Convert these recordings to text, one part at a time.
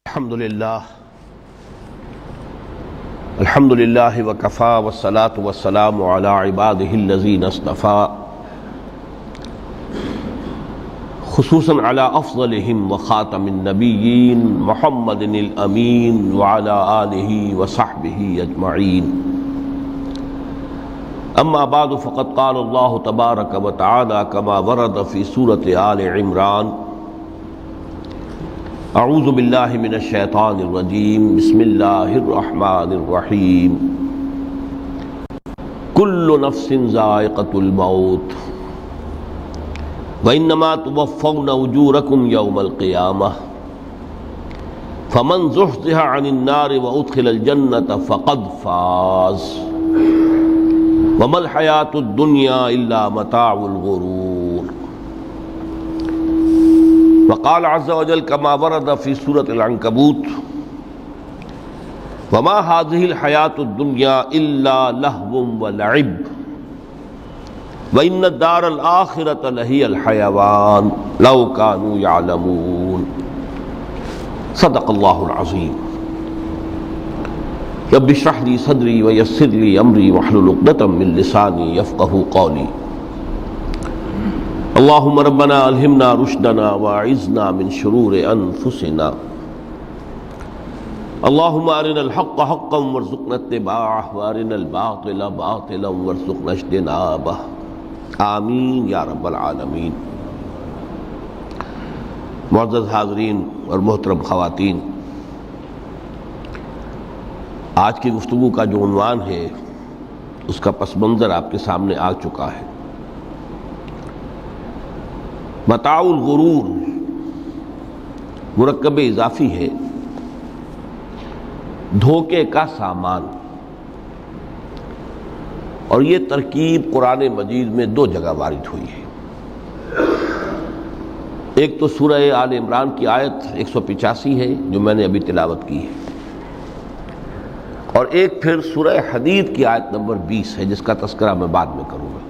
الحمد للہ وکفا والصلاة والسلام علی عباده الذین اصطفى خصوصا علی افضلهم وخاتم النبیین محمد الامین وعلی آلہ وصحبہ اجمعین اما بعد فقد قال اللہ تبارک وتعالی کما ورد فی سورۃ آل عمران اعوذ باللہ من الشیطان الرجیم بسم اللہ الرحمن الرحیم کل نفس ذائقۃ الموت وانما توفون اجورکم یوم القیامہ فمن زحزح عن النار وادخل الجنۃ فقد فاز وما الحیاۃ الدنیا الا متاع الغرور وقال عز وجل كما ورد في سورة العنكبوت وما هذه الحياة الدنيا إلا لهو ولعب وإن الدار الآخرة لهي الحيوان لو كانوا يعلمون صدق الله العظيم رب اشرح لي صدري ويسر لي أمري واحلل عقدة من لساني يفقهوا قولي اللهم ربنا الہمنا رشدنا واعذنا من شرور انفسنا اللهم ارنا الحق حقا وارزقنا اتباعه وارنا الباطل باطلا وارزقنا اجتنابه آمین یا رب العالمین۔ معزز حاضرین اور محترم خواتین، آج کی گفتگو کا جو عنوان ہے اس کا پس منظر آپ کے سامنے آ چکا ہے۔ متاع الغرور مرکب اضافی ہے، دھوکے کا سامان، اور یہ ترکیب قرآن مجید میں دو جگہ وارد ہوئی ہے۔ ایک تو سورہ آل عمران کی آیت 185 ہے جو میں نے ابھی تلاوت کی ہے، اور ایک پھر سورہ حدید کی آیت نمبر 20 ہے جس کا تذکرہ میں بعد میں کروں گا۔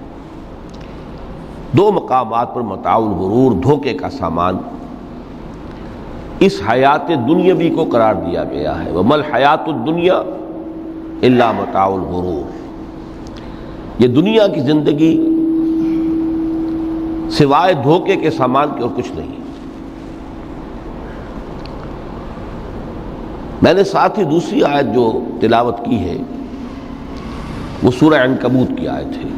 دو مقامات پر متاع الغرور، دھوکے کا سامان، اس حیات دنیاوی کو قرار دیا گیا ہے۔ وَمَا الْحَيَاةُ الدُّنْيَا إِلَّا مَتَاعُ الْغُرُورِ، یہ دنیا کی زندگی سوائے دھوکے کے سامان کے اور کچھ نہیں۔ میں نے ساتھ ہی دوسری آیت جو تلاوت کی ہے وہ سورہ عنکبوت کی آیت ہے،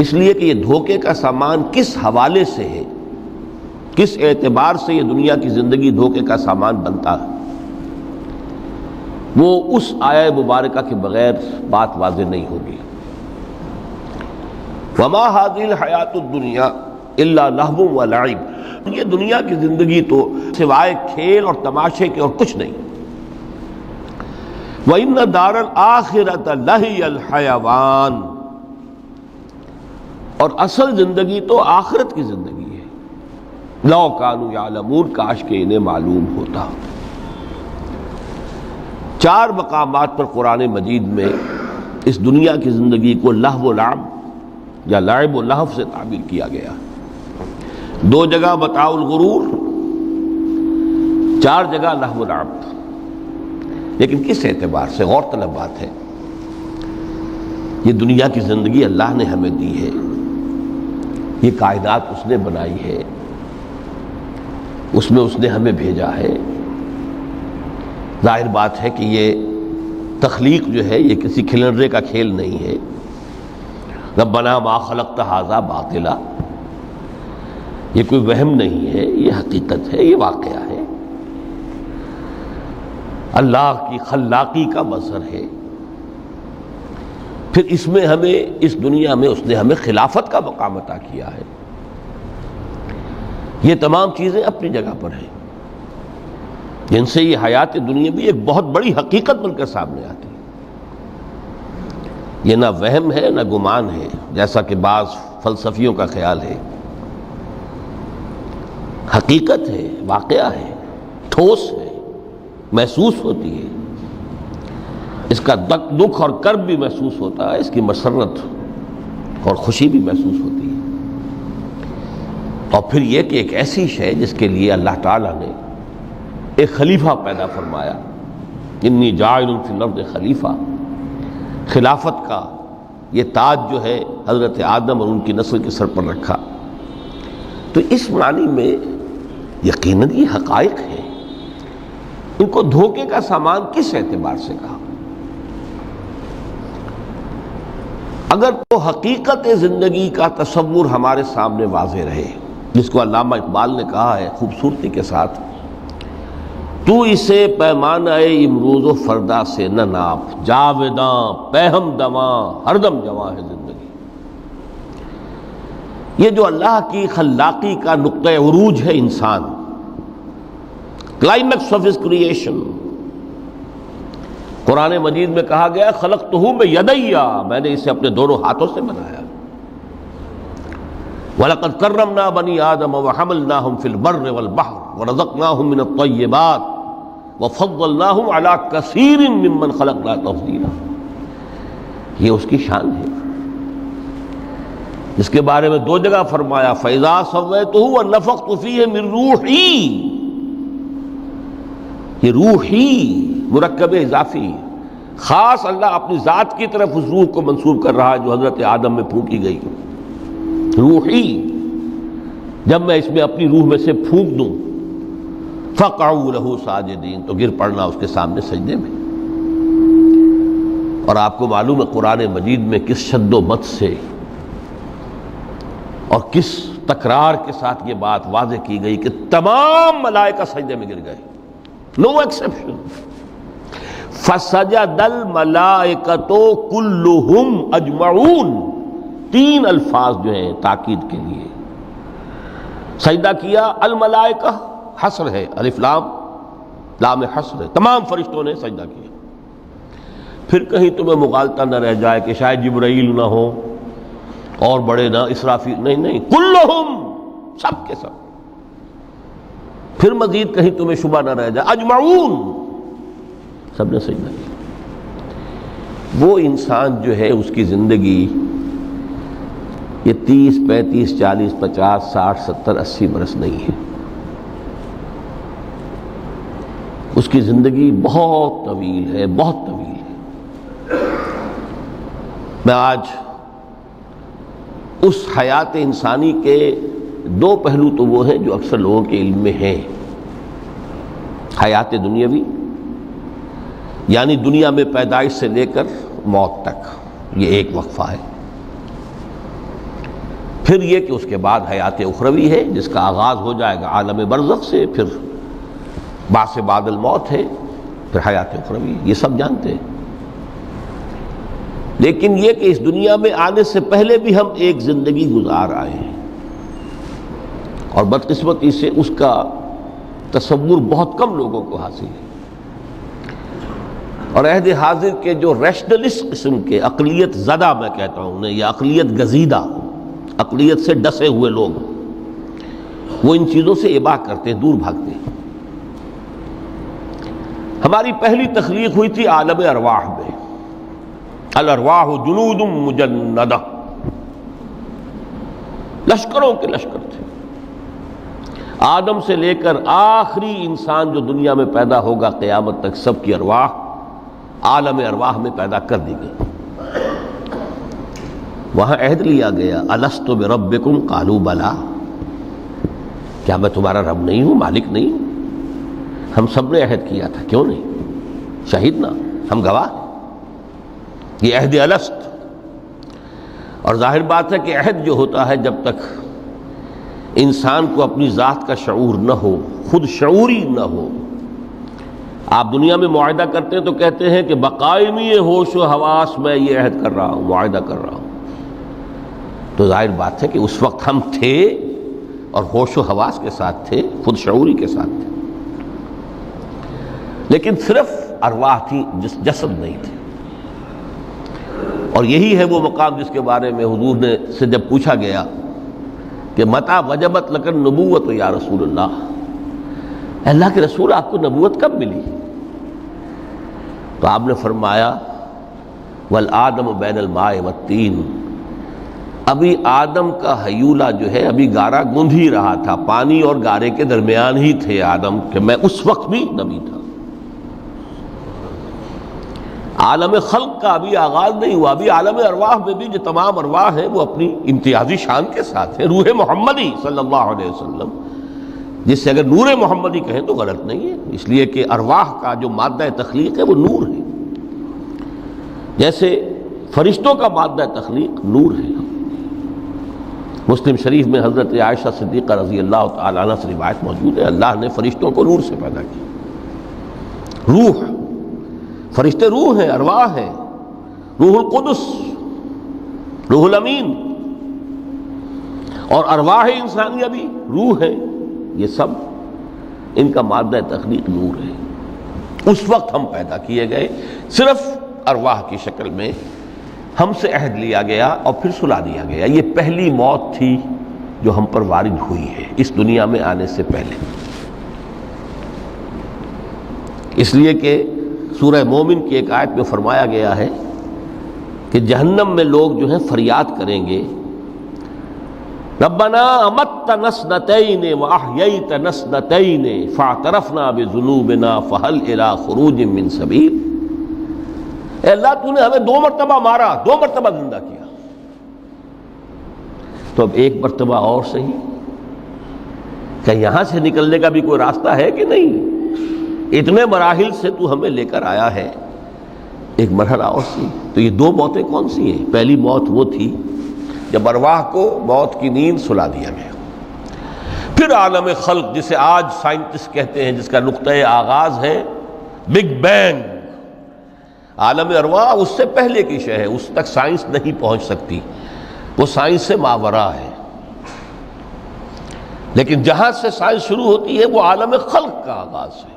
اس لیے کہ یہ دھوکے کا سامان کس حوالے سے ہے، کس اعتبار سے یہ دنیا کی زندگی دھوکے کا سامان بنتا ہے، وہ اس آیہ مبارکہ کے بغیر بات واضح نہیں ہوگی۔ وما هذه الحیاۃ الدنیا الا لہو ولعب، یہ دنیا کی زندگی تو سوائے کھیل اور تماشے کے اور کچھ نہیں۔ وَإِنَّ دَارَ الْآخِرَةَ لَهِيَ الْحَيَوَانُ، اور اصل زندگی تو آخرت کی زندگی ہے۔ لو کانوا یعلمون، کاش کہ انہیں معلوم ہوتا۔ چار مقامات پر قرآن مجید میں اس دنیا کی زندگی کو لہو و لعب یا لعب و لہو سے تعبیر کیا گیا۔ دو جگہ متاع الغرور، چار جگہ لہو و لعب۔ لیکن کس اعتبار سے؟ غور طلب بات ہے۔ یہ دنیا کی زندگی اللہ نے ہمیں دی ہے، یہ کائنات اس نے بنائی ہے، اس میں اس نے ہمیں بھیجا ہے۔ ظاہر بات ہے کہ یہ تخلیق جو ہے یہ کسی کھلنرے کا کھیل نہیں ہے۔ ربنا ما خلقت ھذا باطلا، یہ کوئی وہم نہیں ہے، یہ حقیقت ہے، یہ واقعہ ہے، اللہ کی خلاقی کا مظہر ہے۔ پھر اس میں ہمیں، اس دنیا میں اس نے ہمیں خلافت کا مقام عطا کیا ہے۔ یہ تمام چیزیں اپنی جگہ پر ہیں، جن سے یہ حیات دنیا بھی ایک بہت بڑی حقیقت بن کر سامنے آتی ہے۔ یہ نہ وہم ہے نہ گمان ہے جیسا کہ بعض فلسفیوں کا خیال ہے، حقیقت ہے، واقعہ ہے، ٹھوس ہے، محسوس ہوتی ہے، اس کا دکھ اور کرب بھی محسوس ہوتا ہے، اس کی مسرت اور خوشی بھی محسوس ہوتی ہے۔ اور پھر یہ کہ ایک ایسی شے جس کے لیے اللہ تعالیٰ نے ایک خلیفہ پیدا فرمایا، انی جاعل فی الارض خلیفہ، خلافت کا یہ تاج جو ہے حضرت آدم اور ان کی نسل کے سر پر رکھا۔ تو اس معنی میں یقیناً یہ حقائق ہیں، ان کو دھوکے کا سامان کس اعتبار سے کہا؟ اگر تو حقیقت زندگی کا تصور ہمارے سامنے واضح رہے، جس کو علامہ اقبال نے کہا ہے خوبصورتی کے ساتھ، تو اسے پیمانہ امروز و فردا سے نہ ناپ، جاویداں پہم دواں ہر دم جواں ہے زندگی۔ یہ جو اللہ کی خلاقی کا نقطہ عروج ہے انسان، کلائمیکس آف ہز کریشن، قرآن مجید میں کہا گیا خلقتہ بیدی، میں نے اسے اپنے دونوں ہاتھوں سے بنایا۔ وَلَقَدْ كَرَّمْنَا بَنِي آدَمَ وَحَمَلْنَاهُمْ فِي الْبَرِّ وَالْبَحْرِ وَرَزَقْنَاهُمْ مِنَ الطَّيِّبَاتِ وَفَضَّلْنَاهُمْ عَلَى كَثِيرٍ مِّمَّنْ خَلَقْنَا تَفْضِيلًا۔ یہ اس کی شان ہے، جس کے بارے میں دو جگہ فرمایا فَإِذَا سَوَّيْتُهُ وَنَفَخْتُ فِيهِ مِن رُوحِي، یہ روحی مرکب اضافی، خاص اللہ اپنی ذات کی طرف اس روح کو منسوب کر رہا ہے جو حضرت آدم میں پھونکی گئی، روحی۔ جب میں اس میں اپنی روح میں سے پھونک دوں فَقَعُوا لَهُ سَاجِدِينَ، تو گر پڑنا اس کے سامنے سجدے میں۔ اور آپ کو معلوم ہے قرآن مجید میں کس شد و مت سے اور کس تکرار کے ساتھ یہ بات واضح کی گئی کہ تمام ملائکہ سجدے میں گر گئے، نو ایکسیپشن۔ فَسَجَدَ الْمَلَائِكَةُ كُلُّهُمْ أَجْمَعُونَ، تین الفاظ جو ہیں تاکید کے لیے، سجدہ کیا الملائکہ، حصر ہے، الف لام لام حصر ہے، تمام فرشتوں نے سجدہ کیا۔ پھر کہیں تمہیں مغالطہ نہ رہ جائے کہ شاید جبرائیل نہ ہو اور بڑے نہ اسرافیل، نہیں، کلہم، سب کے سب۔ پھر مزید کہیں تمہیں شبہ نہ رہ جائے اجمعون، سب نے سجدہ کیا۔ وہ انسان جو ہے اس کی زندگی یہ 30 35 40 50 60 70 80 برس نہیں ہے، اس کی زندگی بہت طویل ہے، بہت طویل ہے۔ میں آج اس حیات انسانی کے دو پہلو تو وہ ہیں جو اکثر لوگوں کے علم میں ہیں، حیات دنیاوی یعنی دنیا میں پیدائش سے لے کر موت تک، یہ ایک وقفہ ہے۔ پھر یہ کہ اس کے بعد حیات اخروی ہے جس کا آغاز ہو جائے گا عالم برزخ سے، پھر بعث بعد الموت ہے، پھر حیات اخروی، یہ سب جانتے ہیں۔ لیکن یہ کہ اس دنیا میں آنے سے پہلے بھی ہم ایک زندگی گزار آئے ہیں، اور بدقسمتی سے اس کا تصور بہت کم لوگوں کو حاصل ہے۔ اور عہد حاضر کے جو ریشنلسٹ قسم کے عقلیت زدہ میں کہتا ہوں انہیں، یا عقلیت گزیدہ، عقلیت سے ڈسے ہوئے لوگ، وہ ان چیزوں سے اباع کرتے ہیں، دور بھاگتے ہیں۔ ہماری پہلی تخلیق ہوئی تھی عالم ارواح میں، الارواح جنود مجندہ، لشکروں کے لشکر تھے۔ آدم سے لے کر آخری انسان جو دنیا میں پیدا ہوگا قیامت تک، سب کی ارواح عالم ارواح میں پیدا کر دی گئی۔ وہاں عہد لیا گیا الست بربکم قالوا بلا، کیا میں تمہارا رب نہیں ہوں، مالک نہیں ہوں؟ ہم سب نے عہد کیا تھا، کیوں نہیں؟ شہیدنا، ہم گواہ ہیں، یہ عہد الست۔ اور ظاہر بات ہے کہ عہد جو ہوتا ہے جب تک انسان کو اپنی ذات کا شعور نہ ہو، خود شعوری نہ ہو، آپ دنیا میں معاہدہ کرتے ہیں تو کہتے ہیں کہ بقائمی ہوش و حواس میں یہ عہد کر رہا ہوں، معاہدہ کر رہا ہوں، تو ظاہر بات ہے کہ اس وقت ہم تھے اور ہوش و حواس کے ساتھ تھے، خود شعوری کے ساتھ تھے، لیکن صرف ارواح تھی، جسد نہیں تھے۔ اور یہی ہے وہ مقام جس کے بارے میں حضور نے سے جب پوچھا گیا کہ متى وجبت لک النبوۃ یا رسول اللہ، اللہ کے رسول آپ کو نبوت کب ملی؟ تو آپ نے فرمایا والآدم بین الماء والطین، ابھی آدم کا حیولہ جو ہے ابھی گارا گوندھ ہی رہا تھا، پانی اور گارے کے درمیان ہی تھے آدم، کہ میں اس وقت بھی نبی تھا۔ عالم خلق کا ابھی آغاز نہیں ہوا، ابھی عالم ارواح میں بھی جو تمام ارواح ہیں وہ اپنی امتیازی شان کے ساتھ ہیں۔ روح محمدی صلی اللہ علیہ وسلم، جس سے اگر نور محمدی کہیں تو غلط نہیں ہے، اس لیے کہ ارواح کا جو مادہ تخلیق ہے وہ نور ہے، جیسے فرشتوں کا مادہ تخلیق نور ہے۔ مسلم شریف میں حضرت عائشہ صدیقہ رضی اللہ تعالیٰ عنہ سے روایت موجود ہے، اللہ نے فرشتوں کو نور سے پیدا کیا۔ روح، فرشتے روح ہیں، ارواح ہیں، روح القدس، روح الامین، اور ارواح انسانیہ بھی روح ہے، یہ سب ان کا مادہ تخلیق نور ہے۔ اس وقت ہم پیدا کیے گئے، صرف ارواح کی شکل میں ہم سے عہد لیا گیا اور پھر سلا دیا گیا۔ یہ پہلی موت تھی جو ہم پر وارد ہوئی ہے اس دنیا میں آنے سے پہلے، اس لیے کہ سورہ مومن کی ایک آیت میں فرمایا گیا ہے کہ جہنم میں لوگ جو ہیں فریاد کریں گے، ربنا امتنا اثنتین واحییتنا اثنتین فاعترفنا بذنوبنا فهل الى خروج من سبیل۔ اے اللہ تو نے ہمیں 2 مرتبہ مارا، 2 مرتبہ زندہ کیا، تو اب 1 مرتبہ اور صحیح، کہ یہاں سے نکلنے کا بھی کوئی راستہ ہے کہ نہیں؟ اتنے مراحل سے تو ہمیں لے کر آیا ہے، ایک مرحلہ اور سی۔ تو یہ 2 موتیں کون سی ہیں؟ پہلی موت وہ تھی جب ارواح کو موت کی نیند سلا دیا گیا۔ پھر عالم خلق، جسے آج سائنٹسٹ کہتے ہیں، جس کا نقطۂ آغاز ہے بگ بینگ، عالم ارواح اس سے پہلے کی شے ہے، اس تک سائنس نہیں پہنچ سکتی، وہ سائنس سے ماوراء ہے۔ لیکن جہاں سے سائنس شروع ہوتی ہے وہ عالم خلق کا آغاز ہے،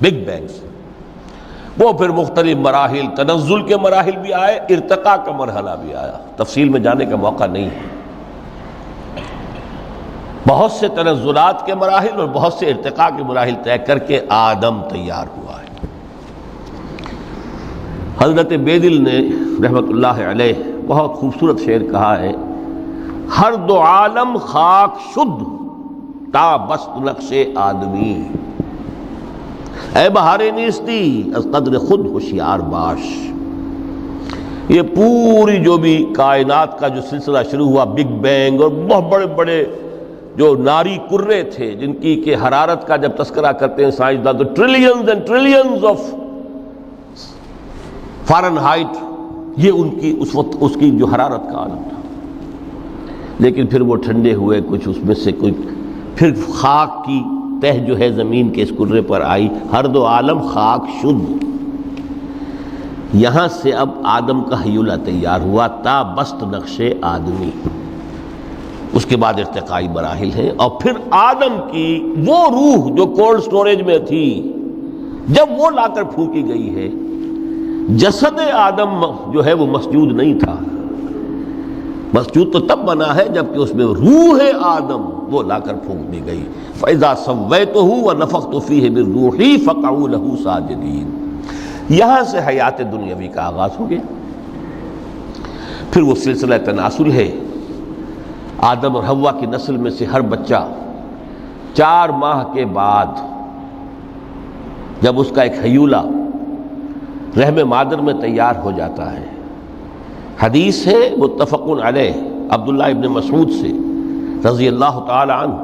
بگ بینگ سے۔ وہ پھر مختلف مراحل، تنزل کے مراحل بھی آئے، ارتقاء کا مرحلہ بھی آیا، تفصیل میں جانے کا موقع نہیں ہے۔ بہت سے تنزلات کے مراحل اور بہت سے ارتقاء کے مراحل طے کر کے آدم تیار ہوا ہے۔ حضرت بیدل نے رحمت اللہ علیہ بہت خوبصورت شعر کہا ہے، ہر 2 عالم خاک شد تا بست نقش آدمی، اے بہار نیستی از قدر خود ہوشیار باش۔ یہ پوری جو بھی کائنات کا جو سلسلہ شروع ہوا، بگ بینگ، اور بہت بڑے بڑے جو ناری کرے تھے جن کی کہ حرارت کا جب تذکرہ کرتے ہیں سائنسداں تو trillions and trillions of foreign height, یہ ان کی اس وقت اس کی جو حرارت کا عالم تھا۔ لیکن پھر وہ ٹھنڈے ہوئے، کچھ اس میں سے کچھ، پھر خاک کی تہ جو ہے زمین کے اس کرے پر آئی، ہر 2 عالم خاک شد۔ یہاں سے اب آدم کا حیولہ تیار ہوا، تا بست نقش آدمی۔ اس کے بعد ارتقائی مراحل ہیں، اور پھر آدم کی وہ روح جو کولڈ سٹوریج میں تھی، جب وہ لا کر پھونکی گئی ہے، جسد آدم جو ہے وہ مسجود نہیں تھا، مسجود تو تب بنا ہے جبکہ اس میں روح آدم وہ لا کر پھونک دی گئی۔ فَإِذَا سَوَّيْتُهُ وَنَفَخْتُ فِيهِ مِن رُوحِي فَقَعُوا لَهُ سَاجِدِينَ۔ یہاں سے حیات دنیاوی کا آغاز ہو گیا۔ پھر وہ سلسلہ تناسل ہے، آدم اور حوا کی نسل میں سے ہر بچہ 4 ماہ کے بعد جب اس کا ایک حیولہ رحم مادر میں تیار ہو جاتا ہے، حدیث ہے متفق علیہ عبداللہ ابن مسعود سے رضی اللہ تعالی عنہ،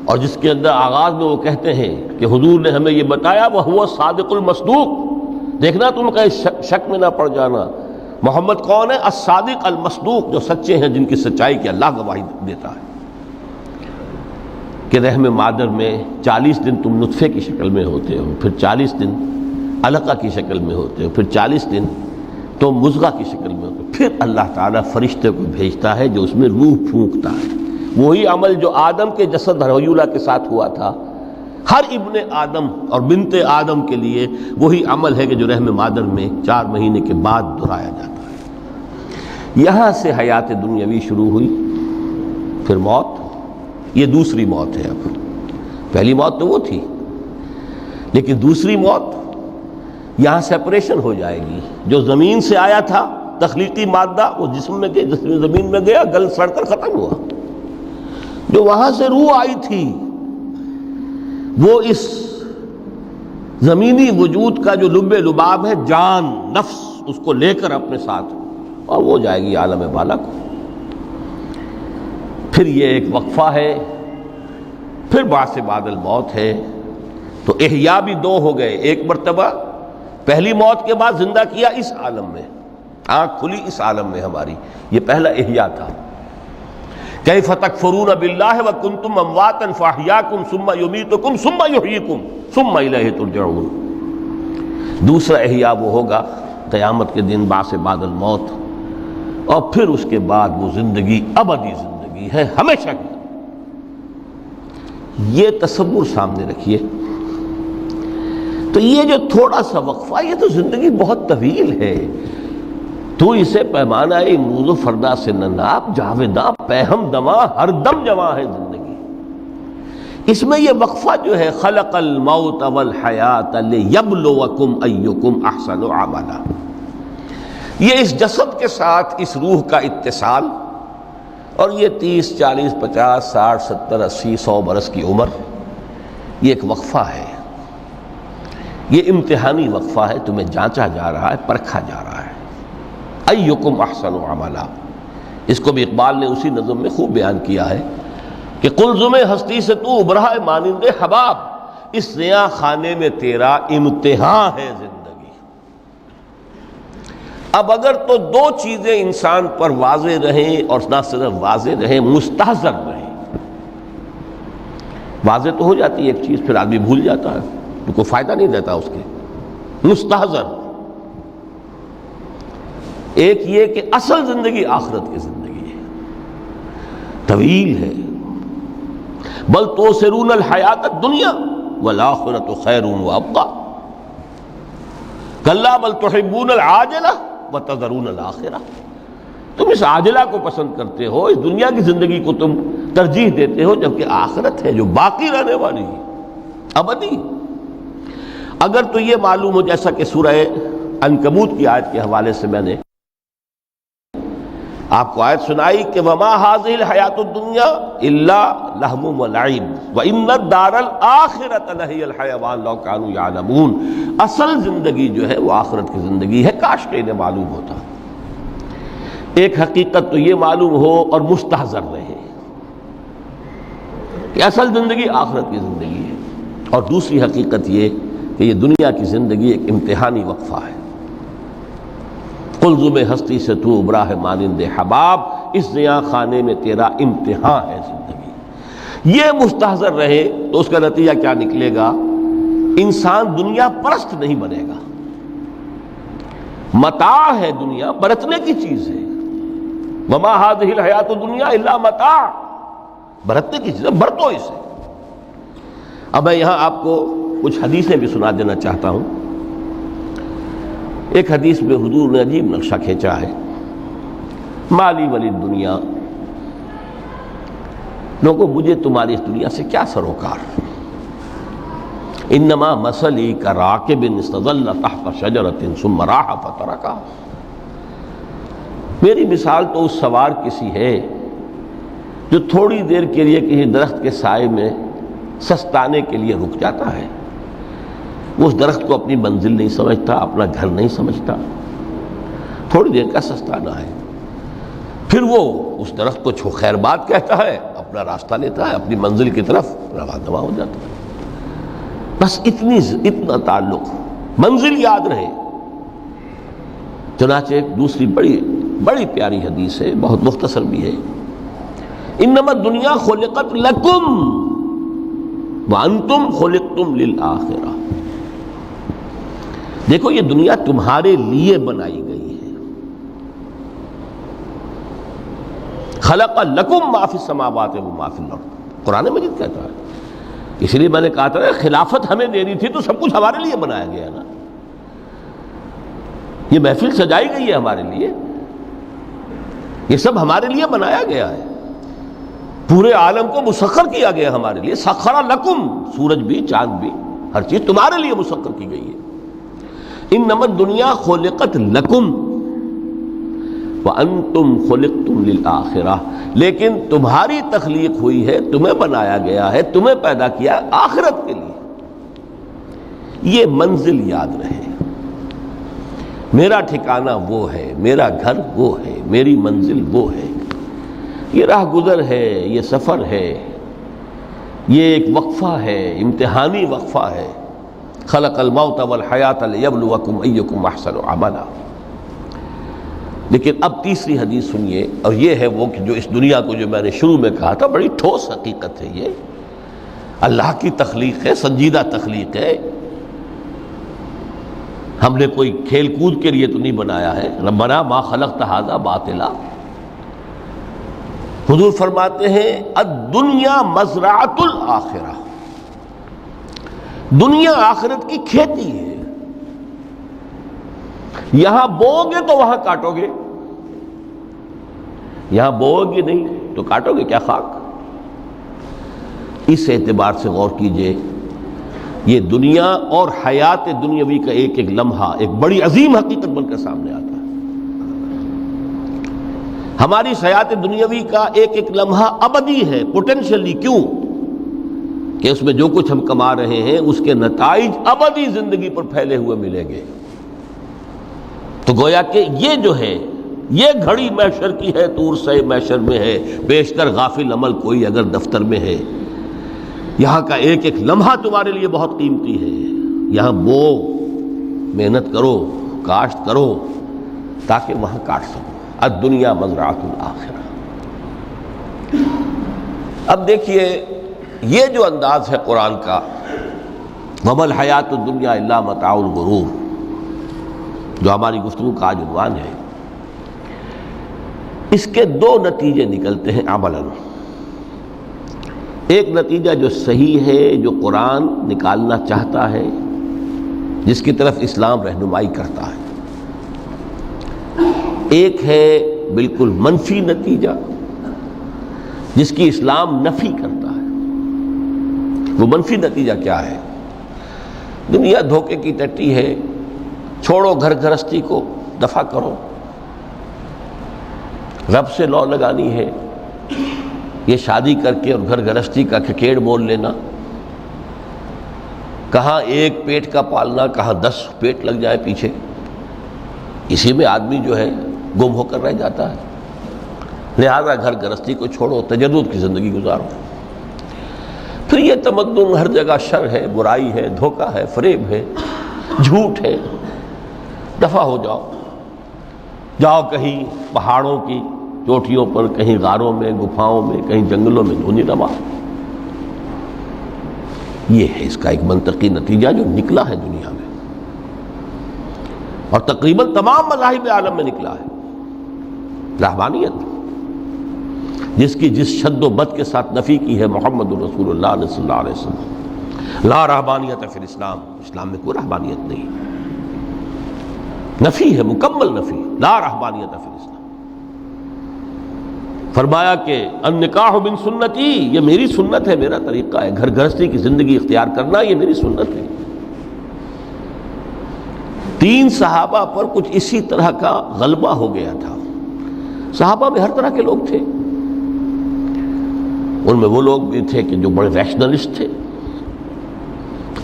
اور جس کے اندر آغاز میں وہ کہتے ہیں کہ حضور نے ہمیں یہ بتایا، وَهُوَ الصَّادِقُ الْمَصْدُوقُ، دیکھنا تم کہیں شک میں نہ پڑ جانا، محمد کون ہے؟ الصادق المصدوق، جو سچے ہیں، جن کی سچائی کی اللہ گواہی دیتا ہے، کہ رحم مادر میں 40 دن تم نطفے کی شکل میں ہوتے ہو، پھر 40 دن علقہ کی شکل میں ہوتے ہو، پھر 40 دن تو مضغہ کی شکل میں ہوتے ہو، پھر اللہ تعالیٰ فرشتے کو بھیجتا ہے جو اس میں روح پھونکتا ہے۔ وہی عمل جو آدم کے جسد حیولہ کے ساتھ ہوا تھا، ہر ابن آدم اور بنت آدم کے لیے وہی عمل ہے کہ جو رحم مادر میں 4 مہینے کے بعد دہرایا جاتا ہے۔ یہاں سے حیات دنیاوی شروع ہوئی، پھر موت، یہ دوسری موت ہے۔ اب پہلی موت تو وہ تھی، لیکن دوسری موت یہاں سیپریشن ہو جائے گی، جو زمین سے آیا تھا تخلیقی مادہ وہ جسم میں گیا، جسم زمین میں گیا، گل سڑ کر ختم ہوا۔ جو وہاں سے روح آئی تھی وہ اس زمینی وجود کا جو لب لباب ہے، جان نفس، اس کو لے کر اپنے ساتھ، اور وہ جائے گی عالم بالا کو۔ پھر یہ ایک وقفہ ہے، پھر بعث بعد الموت ہے۔ تو احیاء بھی دو ہو گئے، ایک مرتبہ پہلی موت کے بعد زندہ کیا اس عالم میں، آنکھ کھلی اس عالم میں ہماری، یہ پہلا احیاء تھا۔ کیف تکفرون باللہ وکنتم امواتا فاحیاکم ثم یمیتکم ثم یحییکم ثم الیہ ترجعون۔ دوسرا احیاء وہ ہوگا قیامت کے دن، بعث بعد الموت، اور پھر اس کے بعد وہ زندگی ابدی زندگی ہے، ہمیشہ کی۔ یہ تصور سامنے رکھیے۔ تو یہ جو تھوڑا سا وقفہ، یہ تو زندگی بہت طویل ہے۔ تو اسے پیمانہ امروز و فردا سے نناب جاویداں پیہم دماں ہر دم جواں ہے زندگی۔ اس میں یہ وقفہ جو ہے، خلق الموت والحیات لیبلوکم ایکم احسن عملا، یہ اس جسد کے ساتھ اس روح کا اتصال، اور یہ 30 40 50 60 70 80 100 برس کی عمر، یہ ایک وقفہ ہے، یہ امتحانی وقفہ ہے، تمہیں جانچا جا رہا ہے، پرکھا جا رہا ہے۔ ایکم احسن عملا، اس کو بھی اقبال نے اسی نظم میں خوب بیان کیا ہے کہ قلزم ہستی سے تو ابھرا ہے مانند حباب، اس زیاں خانے میں تیرا امتحان ہے زندگی۔ اب اگر تو دو چیزیں انسان پر واضح رہیں، اور نہ صرف واضح رہیں، مستحضر رہیں۔ واضح تو ہو جاتی ہے ایک چیز، پھر آدمی بھول جاتا ہے، تو کوئی فائدہ نہیں رہتا اس کے۔ مستحضر ایک یہ کہ اصل زندگی آخرت کی زندگی ہے، طویل ہے۔ بل توسرون الحیات الدنیا والآخرۃ خیر وابقیٰ، کلا بل تحبون العاجلہ وتذرون الآخرہ۔ تم اس عاجلہ کو پسند کرتے ہو، اس دنیا کی زندگی کو تم ترجیح دیتے ہو، جبکہ آخرت ہے جو باقی رہنے والی ہے، ابدی۔ اگر تو یہ معلوم ہو، جیسا کہ سورہ عنکبوت کی آیت کے حوالے سے میں نے آپ کو آیت سنائی کہ وما هذه الحیات الدنیا الا لہو ولعب وان الدار الاخرۃ لہی الحیوان لو کانوا یعلمون۔ اصل زندگی جو ہے وہ آخرت کی زندگی ہے، کاش کہ انہیں معلوم ہوتا۔ ایک حقیقت تو یہ معلوم ہو اور مستحضر رہے کہ اصل زندگی آخرت کی زندگی ہے، اور دوسری حقیقت یہ کہ یہ دنیا کی زندگی ایک امتحانی وقفہ ہے۔ قلزم ہستی سے تو ابھرا ہے مانند حباب، اس زیاں خانے میں تیرا امتحان ہے زندگی۔ یہ مستحضر رہے تو اس کا نتیجہ کیا نکلے گا؟ انسان دنیا پرست نہیں بنے گا۔ متاع ہے دنیا، برتنے کی چیز ہے۔ وما هذه الحیات الدنیا الا متاع، برتنے کی چیز ہے، برتو اسے۔ اب میں یہاں آپ کو کچھ حدیثیں بھی سنا دینا چاہتا ہوں۔ ایک حدیث میں حضور نے عجیب نقشہ کھینچا ہے، مالی ولی دنیا، لوگوں مجھے تمہاری اس دنیا سے کیا سروکار؟ انما مثلی کراکب استظل تحت شجرۃ ثم راح فترکھا، میری مثال تو اس سوار کسی ہے جو تھوڑی دیر کے لیے کسی درخت کے سائے میں سستانے کے لیے رک جاتا ہے۔ وہ اس درخت کو اپنی منزل نہیں سمجھتا، اپنا گھر نہیں سمجھتا، تھوڑی دیر کا سستانا ہے، پھر وہ اس درخت کو خیر بات کہتا ہے، اپنا راستہ لیتا ہے، اپنی منزل کی طرف رواں ہو جاتا ہے۔ بس اتنا تعلق، منزل یاد رہے۔ چنانچہ ایک دوسری بڑی پیاری حدیث ہے، بہت مختصر بھی ہے، انما الدنیا خلقت لکم وانتم خلقتم للآخرہ۔ دیکھو یہ دنیا تمہارے لیے بنائی گئی ہے۔ خلق لکم ما فی السماوات و ما فی الارض، قرآن مجید کہتا ہے۔ اس لیے میں نے کہا تھا خلافت ہمیں دینی تھی تو سب کچھ ہمارے لیے بنایا گیا نا، یہ محفل سجائی گئی ہے ہمارے لیے، یہ سب ہمارے لیے بنایا گیا ہے، پورے عالم کو مسخر کیا گیا ہمارے لیے۔ سخر لکم، سورج بھی چاند بھی ہر چیز تمہارے لیے مسخر کی گئی ہے۔ انما الدنیا خلقت لکم، وَأَنْتُمْ خُلِقْتُمْ لِلْآخِرَةِ، لیکن تمہاری تخلیق ہوئی ہے، تمہیں بنایا گیا ہے، تمہیں پیدا کیا آخرت کے لیے۔ یہ منزل یاد رہے، میرا ٹھکانہ وہ ہے، میرا گھر وہ ہے، میری منزل وہ ہے، یہ راہ گزر ہے، یہ سفر ہے، یہ ایک وقفہ ہے، امتحانی وقفہ ہے۔ خلق الموت والحیات لیبلوکم ایکم احسن عملا۔ لیکن اب تیسری حدیث سنیے، اور یہ ہے وہ کہ جو اس دنیا کو، جو میں نے شروع میں کہا تھا، بڑی ٹھوس حقیقت ہے، یہ اللہ کی تخلیق ہے، سنجیدہ تخلیق ہے، ہم نے کوئی کھیل کود کے لیے تو نہیں بنایا ہے۔ ربنا ما خلقت ھذا باطلا۔ حضور فرماتے ہیں الدنیا مزرعۃ الآخرہ، دنیا آخرت کی کھیتی ہے، یہاں بوؤ گے تو وہاں کاٹو گے، یہاں بوؤ گے نہیں تو کاٹو گے کیا خاک؟ اس اعتبار سے غور کیجئے، یہ دنیا اور حیات دنیاوی کا ایک ایک لمحہ ایک بڑی عظیم حقیقت بن کر سامنے آتا ہے۔ ہماری حیات دنیاوی کا ایک ایک لمحہ ابدی ہے، پوٹینشلی، کیوں کہ اس میں جو کچھ ہم کما رہے ہیں اس کے نتائج ابدی زندگی پر پھیلے ہوئے ملیں گے۔ تو گویا کہ یہ جو ہے، یہ گھڑی محشر کی ہے، طور سے محشر میں ہے، بیشتر غافل عمل کوئی اگر دفتر میں ہے، یہاں کا ایک ایک لمحہ تمہارے لیے بہت قیمتی ہے، یہاں بو، محنت کرو، کاشت کرو تاکہ وہاں کاٹ سکو۔ الدنیا مزرعۃ الآخرہ۔ اب دیکھیے یہ جو انداز ہے قرآن کا، وَمَا الْحَيَاةُ الدُّنْيَا إِلَّا مَتَاعُ الْغُرُورِ، جو ہماری گفتگو کا آج عنوان ہے، اس کے دو نتیجے نکلتے ہیں عملاً۔ ایک نتیجہ جو صحیح ہے، جو قرآن نکالنا چاہتا ہے، جس کی طرف اسلام رہنمائی کرتا ہے، ایک ہے بالکل منفی نتیجہ جس کی اسلام نفی کرتا ہے۔ وہ منفی نتیجہ کیا ہے؟ دنیا دھوکے کی ٹٹی ہے، چھوڑو گھر گھرستی کو، دفع کرو، رب سے لو لگانی ہے، یہ شادی کر کے اور گھر گھرستی کا کھکیڑ مول لینا، کہاں ایک پیٹ کا پالنا، کہاں 10 پیٹ لگ جائے پیچھے، اسی میں آدمی جو ہے گم ہو کر رہ جاتا ہے۔ لہذا گھر گھرستی کو چھوڑو، تجدد کی زندگی گزارو۔ پھر یہ تمدن ہر جگہ شر ہے، برائی ہے، دھوکہ ہے، فریب ہے، جھوٹ ہے، دفع ہو جاؤ، جاؤ کہیں پہاڑوں کی چوٹیوں پر، کہیں غاروں میں، گپھاؤں میں، کہیں جنگلوں میں دھونی روا۔ یہ ہے اس کا ایک منطقی نتیجہ جو نکلا ہے دنیا میں، اور تقریباً تمام مذاہب عالم میں نکلا ہے۔ رہبانیت، جس کی جس شد و بد کے ساتھ نفی کی ہے محمد رسول اللہ صلی اللہ علیہ وسلم، لا رہبانیت فی الاسلام، اسلام میں کوئی رہبانیت نہیں، نفی ہے، مکمل نفی، لا رہبانیت فی الاسلام۔ فرمایا کہ النکاح من سنتی، یہ میری سنت ہے، میرا طریقہ ہے، گھر گھرستی کی زندگی اختیار کرنا یہ میری سنت ہے۔ 3 صحابہ پر کچھ اسی طرح کا غلبہ ہو گیا تھا۔ صحابہ میں ہر طرح کے لوگ تھے، ان میں وہ لوگ بھی تھے کہ جو بڑے ریشنلسٹ تھے،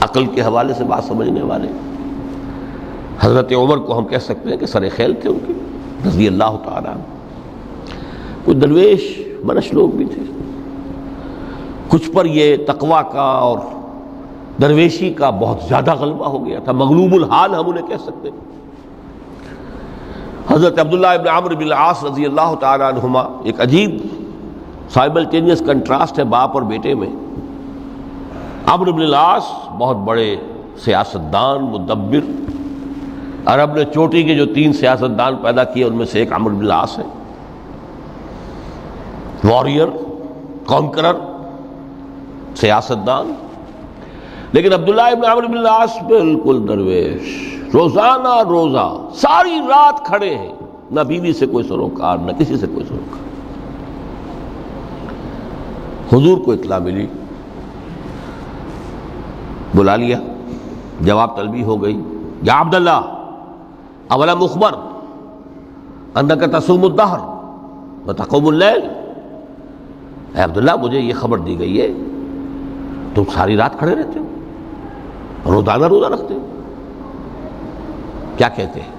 عقل کے حوالے سے بات سمجھنے والے۔ حضرت عمر کو ہم کہہ سکتے ہیں کہ سر خیل تھے ان کی، رضی اللہ تعالیٰ عنہ۔ کچھ درویش منش لوگ بھی تھے، کچھ پر یہ تقویٰ کا اور درویشی کا بہت زیادہ غلبہ ہو گیا تھا، مغلوب الحال ہم انہیں کہہ سکتے ہیں۔ حضرت عبداللہ ابن عمرو بن العاص رضی اللہ تعالیٰ عنہما، ایک عجیب سائملٹینیس کنٹراسٹ ہے باپ اور بیٹے میں۔ عمرو بن العاص بہت بڑے سیاستدان، مدبر، عرب نے چوٹی کے جو 3 سیاستدان پیدا کیے ان میں سے ایک عمرو بن العاص ہے، واریر، کانکرر، سیاستدان۔ لیکن عبداللہ ابن عمرو بن العاص بالکل درویش، روزانہ روزہ ساری رات کھڑے ہیں، نہ بیوی سے کوئی سروکار، نہ کسی سے کوئی سروکار۔ حضور کو اطلاع ملی، بلا لیا، جواب طلبی ہو گئی، یا عبداللہ اولم اخبر، انک تصوم الدہر وتقوم اللیل، اے عبداللہ مجھے یہ خبر دی گئی ہے تم ساری رات کھڑے رہتے ہو، روزانہ روزہ رکھتے ہو۔ کیا کہتے ہیں؟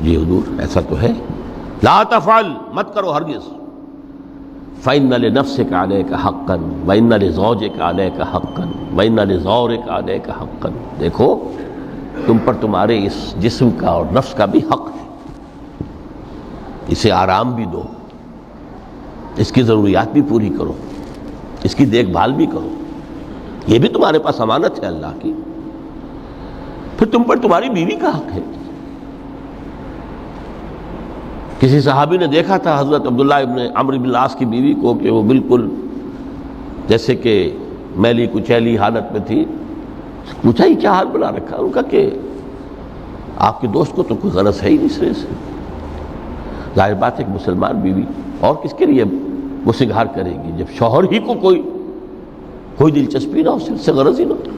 جی حضور ایسا تو ہے۔ لا تفعل، مت کرو ہرگز۔ فإن لنفسك عليك حقا وإن لزوجك عليك حقا وإن لزورك عليك حقا، دیکھو تم پر تمہارے اس جسم کا اور نفس کا بھی حق ہے، اسے آرام بھی دو، اس کی ضروریات بھی پوری کرو، اس کی دیکھ بھال بھی کرو، یہ بھی تمہارے پاس امانت ہے اللہ کی۔ پھر تم پر تمہاری بیوی کا حق ہے۔ کسی صحابی نے دیکھا تھا حضرت عبداللہ ابن عمرو بن العاص کی بیوی کو کہ وہ بالکل جیسے کہ میلی کچیلی حالت میں تھی۔ پوچھا ہی کیا حال بنا رکھا؟ ان کا کہ آپ کے دوست کو تو کوئی غرض ہے ہی نہیں سرے سے۔ ظاہر بات ہے کہ مسلمان بیوی اور کس کے لیے وہ سنگھار کرے گی جب شوہر ہی کو کوئی دلچسپی نہ ہو، اس سے غرض ہی نہ ہو۔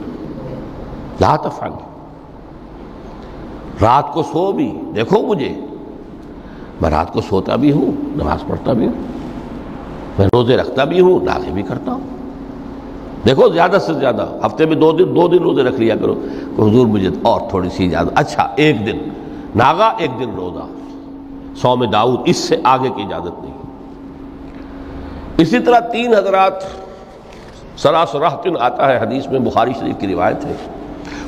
لا تفعل، رات کو سو بھی، دیکھو مجھے میں رات کو سوتا بھی ہوں، نماز پڑھتا بھی ہوں، میں روزے رکھتا بھی ہوں، ناغے بھی کرتا ہوں۔ دیکھو زیادہ سے زیادہ ہفتے میں دو دن روزے رکھ لیا کرو کہ حضور مجھے اور تھوڑی سی اجازت، اچھا ایک دن ناغا، ایک دن روزہ، صوم داؤد، اس سے آگے کی اجازت نہیں۔ اسی طرح 3 حضرات سراسراہتن آتا ہے حدیث میں، بخاری شریف کی روایت ہے،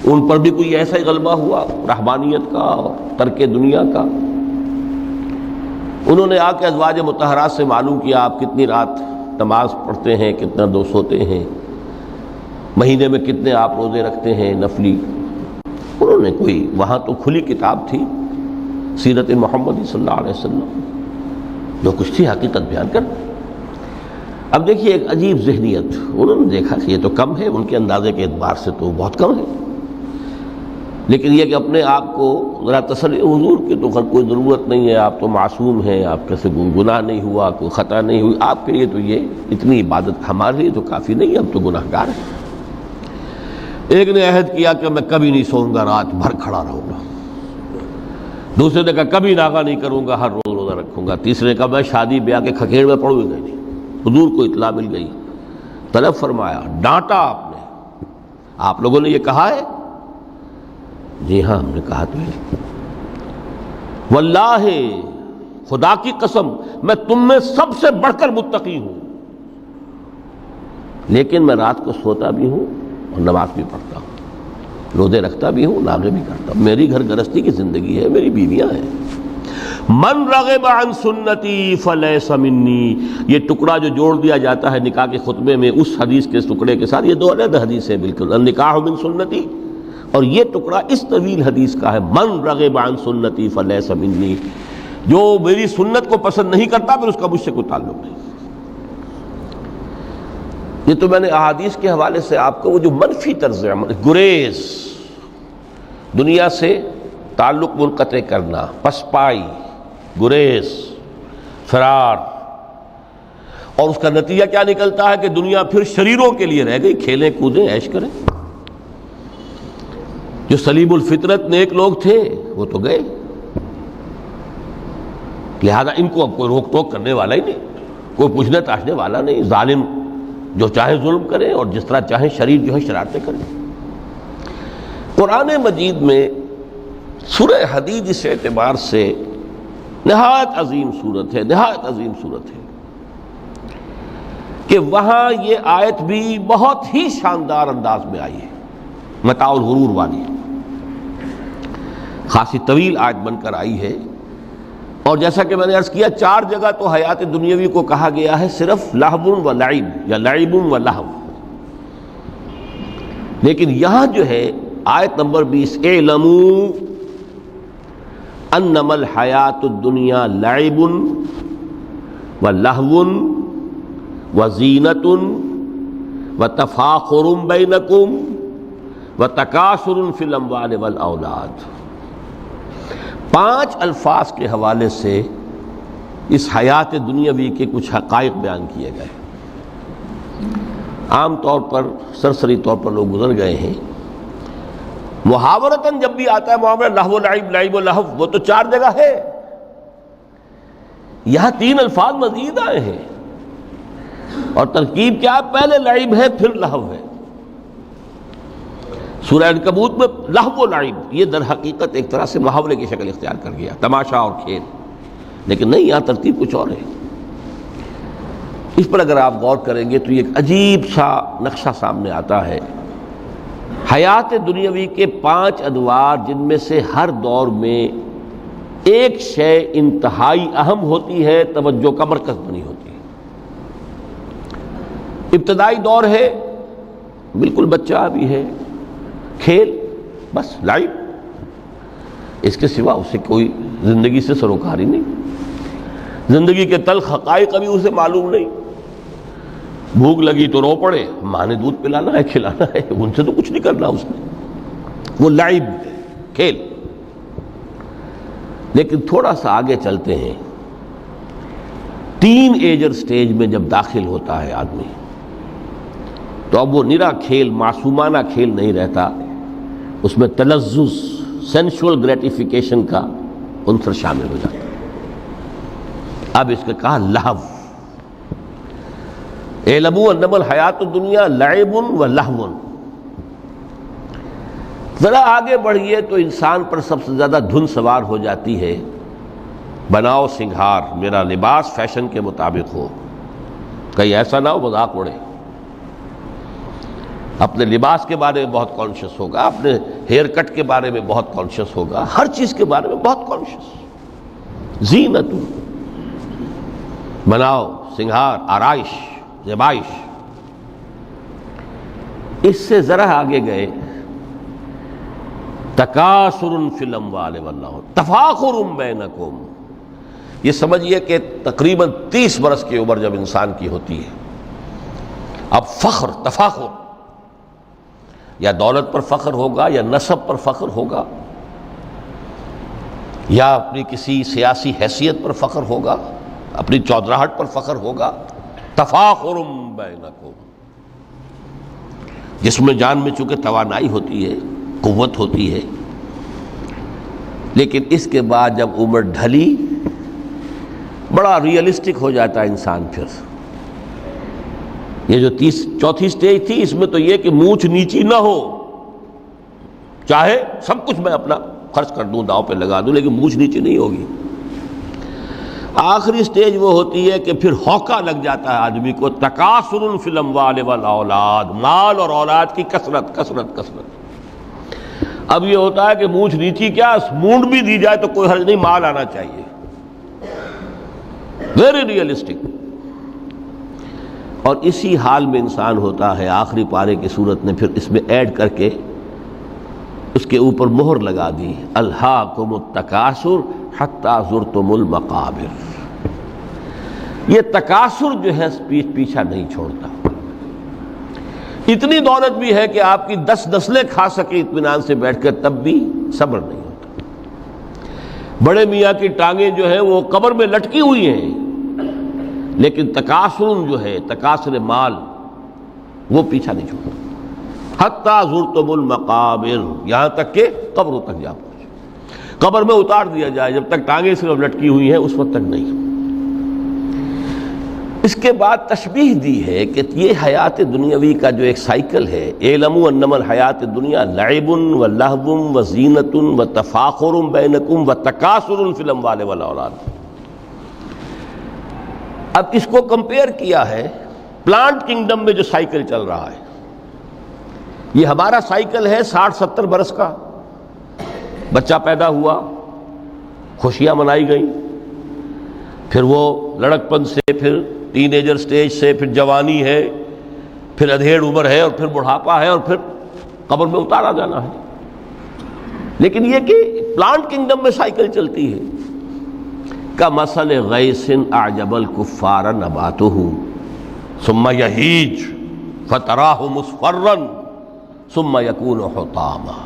ان پر بھی کوئی ایسا ہی غلبہ ہوا رہبانیت کا اور ترک دنیا کا۔ انہوں نے آ کے ازواج مطہرات سے معلوم کیا آپ کتنی رات نماز پڑھتے ہیں، کتنا دو سوتے ہیں، مہینے میں کتنے آپ روزے رکھتے ہیں نفلی۔ انہوں نے کوئی، وہاں تو کھلی کتاب تھی سیرت محمد صلی اللہ علیہ وسلم، جو کچھ تھی حقیقت بیان کر۔ اب دیکھیے ایک عجیب ذہنیت، انہوں نے دیکھا کہ یہ تو کم ہے، ان کے اندازے کے اعتبار سے تو بہت کم ہے، لیکن یہ کہ اپنے آپ کو ذرا تسلی، حضور کی تو کوئی ضرورت نہیں ہے، آپ تو معصوم ہیں، آپ کے سے گناہ نہیں ہوا، کوئی خطا نہیں ہوئی، آپ کے لیے تو یہ اتنی عبادت ہمارے لیے تو کافی نہیں، ہم تو گناہ گار ہیں۔ ایک نے عہد کیا کہ میں کبھی نہیں سوؤں گا، رات بھر کھڑا رہوں گا۔ دوسرے نے کہا کبھی ناغا نہیں کروں گا، ہر روز روزہ رکھوں گا۔ تیسرے نے کہا میں شادی بیاہ کے کھکیڑ میں پڑوں گا نہیں۔ حضور کو اطلاع مل گئی، طلب فرمایا، ڈانٹا آپ نے، آپ لوگوں نے یہ کہا ہے؟ جی ہاں ہم نے کہا تو ہے۔ واللہ، خدا کی قسم میں تم میں سب سے بڑھ کر متقی ہوں، لیکن میں رات کو سوتا بھی ہوں اور نماز بھی پڑھتا ہوں، روزے رکھتا بھی ہوں، ناغے بھی کرتا ہوں، میری گھر گرستی کی زندگی ہے، میری بیویاں ہیں۔ من رغب عن سنتی فلیس منی، یہ ٹکڑا جو جوڑ دیا جاتا ہے نکاح کے خطبے میں اس حدیث کے ٹکڑے کے ساتھ، یہ 2 علیحدہ حدیث ہے بالکل، النکاح من سنتی، اور یہ ٹکڑا اس طویل حدیث کا ہے، من رغب عن سنتی فلیس منی، جو میری سنت کو پسند نہیں کرتا پھر اس کا مجھ سے کوئی تعلق نہیں۔ یہ تو میں نے احادیث کے حوالے سے آپ کو وہ جو منفی طرز عمل، گریز، دنیا سے تعلق منقطع کرنا، پسپائی، گریز، فرار، اور اس کا نتیجہ کیا نکلتا ہے کہ دنیا پھر شریروں کے لیے رہ گئی، کھیلیں کودیں عیش کریں۔ جو سلیم الفطرت نیک لوگ تھے وہ تو گئے، لہذا ان کو اب کوئی روک ٹوک کرنے والا ہی نہیں، کوئی پوچھنے تاشنے والا نہیں، ظالم جو چاہے ظلم کریں اور جس طرح چاہیں شریر جو ہے شرارتیں کریں۔ قرآن مجید میں سورہ حدید اس اعتبار سے نہایت عظیم صورت ہے، نہایت عظیم صورت ہے کہ وہاں یہ آیت بھی بہت ہی شاندار انداز میں آئی ہے، متاع الغرور والی، خاصی طویل آیت بن کر آئی ہے، اور جیسا کہ میں نے عرض کیا 4 جگہ تو حیات دنیاوی کو کہا گیا ہے صرف لہو و لعب یا لعب و لہو، لیکن یہاں جو ہے آیت نمبر 20، اعلموا انما الحیات الدنیا لعب و لہو و زینت و تفاخر بینکم و تکاثر فی الاموال والاولاد۔ 5 الفاظ کے حوالے سے اس حیات دنیاوی کے کچھ حقائق بیان کیے گئے، عام طور پر سرسری طور پر لوگ گزر گئے ہیں۔ محاورتاً جب بھی آتا ہے معاملہ لہو و لعب، لعب و لہو، وہ تو 4 جگہ ہے، یہاں تین الفاظ مزید آئے ہیں، اور ترکیب کیا؟ پہلے لعب ہے پھر لہو ہے۔ سورہ عنکبوت میں لہو و لعب یہ در حقیقت ایک طرح سے محاورے کی شکل اختیار کر گیا، تماشا اور کھیل، لیکن نہیں، یہاں ترتیب کچھ اور ہے۔ اس پر اگر آپ غور کریں گے تو یہ ایک عجیب سا نقشہ سامنے آتا ہے۔ حیات دنیاوی کے 5 ادوار، جن میں سے ہر دور میں ایک شے انتہائی اہم ہوتی ہے، توجہ کا مرکز بنی ہوتی ہے۔ ابتدائی دور ہے، بالکل بچہ بھی ہے، کھیل، بس لعب، اس کے سوا اسے کوئی زندگی سے سروکاری نہیں، زندگی کے تلخ حقائق ابھی اسے معلوم نہیں۔ بھوک لگی تو رو پڑے، ماں نے دودھ پلانا ہے، کھلانا ہے، ان سے تو کچھ نہیں کرنا اس نے، وہ لعب، کھیل۔ لیکن تھوڑا سا آگے چلتے ہیں، ٹین ایجر سٹیج میں جب داخل ہوتا ہے آدمی، تو اب وہ نرا کھیل، معصومانہ کھیل نہیں رہتا، اس میں تلذذ، سینشول گریٹیفیکیشن کا عنصر شامل ہو جاتا ہے۔ اب اس کے کہا لہو، اعلموا انما الحیات الدنیا لعب و لہو۔ ذرا آگے بڑھیے تو انسان پر سب سے زیادہ دھن سوار ہو جاتی ہے، بناؤ سنگھار، میرا لباس فیشن کے مطابق ہو، کہیں ایسا نہ ہو مذاق اڑے۔ اپنے لباس کے بارے میں بہت کانشیس ہوگا، اپنے ہیئر کٹ کے بارے میں بہت کانشیس ہوگا، ہر چیز کے بارے میں بہت کانشیس۔ زینت، بناؤ سنگھار، آرائش، زیبائش۔ اس سے ذرا آگے گئے، تکاثر فی الاموال والانفس، تفاخر بینکم۔ یہ سمجھیے کہ تقریباً 30 برس کی عمر جب انسان کی ہوتی ہے، اب فخر، تفاخر، یا دولت پر فخر ہوگا، یا نسب پر فخر ہوگا، یا اپنی کسی سیاسی حیثیت پر فخر ہوگا، اپنی چودراہٹ پر فخر ہوگا۔ تفاخر بینکم، جس میں جان میں چونکہ توانائی ہوتی ہے، قوت ہوتی ہے، لیکن اس کے بعد جب عمر ڈھلی، بڑا ریئلسٹک ہو جاتا ہے انسان۔ پھر یہ جو چوتھی سٹیج تھی، اس میں تو یہ کہ مونچھ نیچی نہ ہو، چاہے سب کچھ میں اپنا خرچ کر دوں، داؤ پہ لگا دوں، لیکن مونچھ نیچی نہیں ہوگی۔ آخری سٹیج وہ ہوتی ہے کہ پھر ہوکا لگ جاتا ہے آدمی کو، تکاثر فی الاموال والاولاد، مال اور اولاد کی کثرت کثرت کثرت۔ اب یہ ہوتا ہے کہ مونچھ نیچی کیا، مونڈ بھی دی جائے تو کوئی حرج نہیں، مال آنا چاہیے، ویری ریئلسٹک۔ اور اسی حال میں انسان ہوتا ہے، آخری پارے کی صورت نے پھر اس میں ایڈ کر کے اس کے اوپر مہر لگا دی، الہاکم التکاثر حتی زرتم المقابر۔ یہ تکاثر جو ہے پیچھا نہیں چھوڑتا، اتنی دولت بھی ہے کہ آپ کی 10 نسلیں کھا سکے اطمینان سے بیٹھ کر، تب بھی صبر نہیں ہوتا۔ بڑے میاں کی ٹانگیں جو ہیں وہ قبر میں لٹکی ہوئی ہیں، لیکن تکاثر جو ہے، تکاثر مال، وہ پیچھا نہیں چھوڑتا۔ حتی زرتم المقابر، یہاں تک کہ قبروں تک جا پہنچے، قبر میں اتار دیا جائے، جب تک ٹانگیں صرف لٹکی ہوئی ہیں اس وقت تک نہیں۔ اس کے بعد تشبیہ دی ہے کہ یہ حیات دنیاوی کا جو ایک سائیکل ہے، اعلموا انما الحیات الدنیا لعب و لہو و زینت و تفاخر بینکم و تکاثر فی الاموال والاولاد۔ اب اس کو کمپیئر کیا ہے پلانٹ کنگڈم میں جو سائیکل چل رہا ہے۔ یہ ہمارا سائیکل ہے 60-70 برس کا، بچہ پیدا ہوا، خوشیاں منائی گئیں، پھر وہ لڑکپن سے، پھر ٹین ایجر سٹیج سے، پھر جوانی ہے، پھر ادھیڑ عمر ہے، اور پھر بڑھاپا ہے، اور پھر قبر میں اتارا جانا ہے۔ لیکن یہ کہ پلانٹ کنگڈم میں سائیکل چلتی ہے، کمثل غیث اعجب الکفار نباتہ ثم یہیج فتراہ مصفرا ثم یکون حطاما۔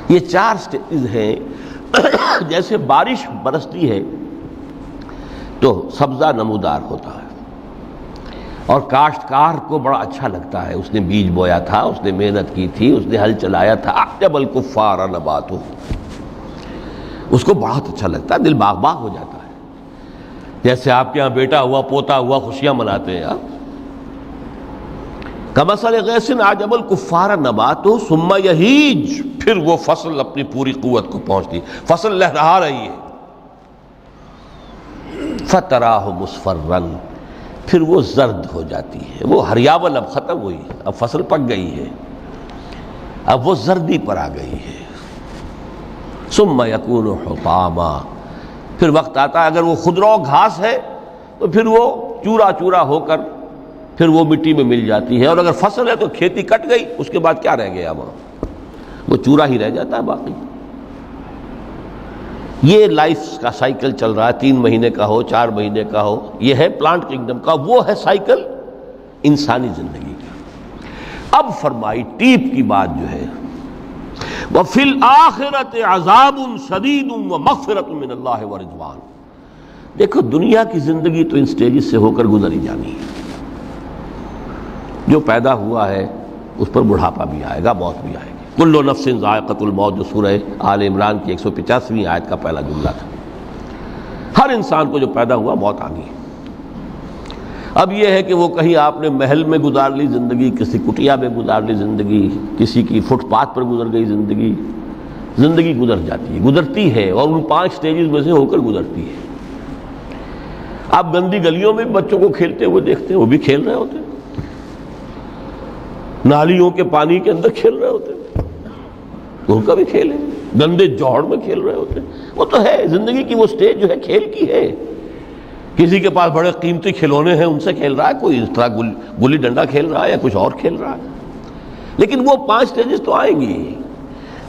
یہ 4 سٹیج ہیں۔ جیسے بارش برستی ہے تو سبزہ نمودار ہوتا ہے، اور کاشتکار کو بڑا اچھا لگتا ہے، اس نے بیج بویا تھا، اس نے محنت کی تھی، اس نے ہل چلایا تھا، اعجب الکفار نباتہ، اس کو بہت اچھا لگتا ہے، دل باغ باغ ہو جاتا ہے۔ جیسے آپ کے یہاں بیٹا ہوا پوتا ہوا خوشیاں مناتے ہیں آپ. کمثل غیث اعجب الکفار نباتہ ثم یہیج، پھر وہ فصل اپنی پوری قوت کو پہنچتی، فصل لہرا رہی ہے. فتراہ مصفرا، پھر وہ زرد ہو جاتی ہے، وہ ہریاول اب ختم ہوئی، اب فصل پک گئی ہے، اب وہ زردی پر آ گئی ہے. ثم یکون حطاما، پھر وقت آتا ہے اگر وہ خضرو گھاس ہے تو پھر وہ چورا چورا ہو کر پھر وہ مٹی میں مل جاتی ہے، اور اگر فصل ہے تو کھیتی کٹ گئی، اس کے بعد کیا رہ گیا وہاں؟ وہ چورا ہی رہ جاتا ہے باقی. یہ لائف کا سائیکل چل رہا ہے، 3 مہینے کا ہو 4 مہینے کا ہو، یہ ہے پلانٹ کنگڈم کا، وہ ہے سائیکل انسانی زندگی کا. اب فرمائی ٹیپ کی بات جو ہے، وَفِي الْآخِرَةِ عَذَابٌ شَدِيدٌ وَمَغْفِرَةٌ مِّنَ اللَّهِ وَرِضْوَانٌ. دیکھو دنیا کی زندگی تو ان سٹیجز سے ہو کر گزر ہی جانی ہے. جو پیدا ہوا ہے اس پر بڑھاپا بھی آئے گا، موت بھی آئے گی. کل نفس ذائقۃ الموت، جو سورہ آل عمران کی 185ویں آیت کا پہلا جملہ تھا. ہر انسان کو جو پیدا ہوا موت آ گئی. اب یہ ہے کہ وہ کہیں آپ نے محل میں گزار لی زندگی، کسی کٹیا میں گزار لی زندگی، کسی کی فٹ پاتھ پر گزر گئی زندگی. زندگی گزر جاتی ہے، گزرتی ہے، اور ان 5 سٹیجز میں سے ہو کر گزرتی ہے. آپ گندی گلیوں میں بچوں کو کھیلتے ہوئے دیکھتے ہیں، وہ بھی کھیل رہے ہوتے ہیں، نالیوں کے پانی کے اندر کھیل رہے ہوتے ہیں، ان کا بھی کھیل ہے. گندے جوہڑ میں کھیل رہے ہوتے ہیں. وہ تو ہے زندگی کی وہ سٹیج جو ہے کھیل کی ہے. کسی کے پاس بڑے قیمتی کھلونے ہیں، ان سے کھیل رہا ہے، کوئی اس طرح گلی ڈنڈا کھیل رہا ہے یا کچھ اور کھیل رہا ہے. لیکن وہ 5 سٹیجز تو آئیں گی.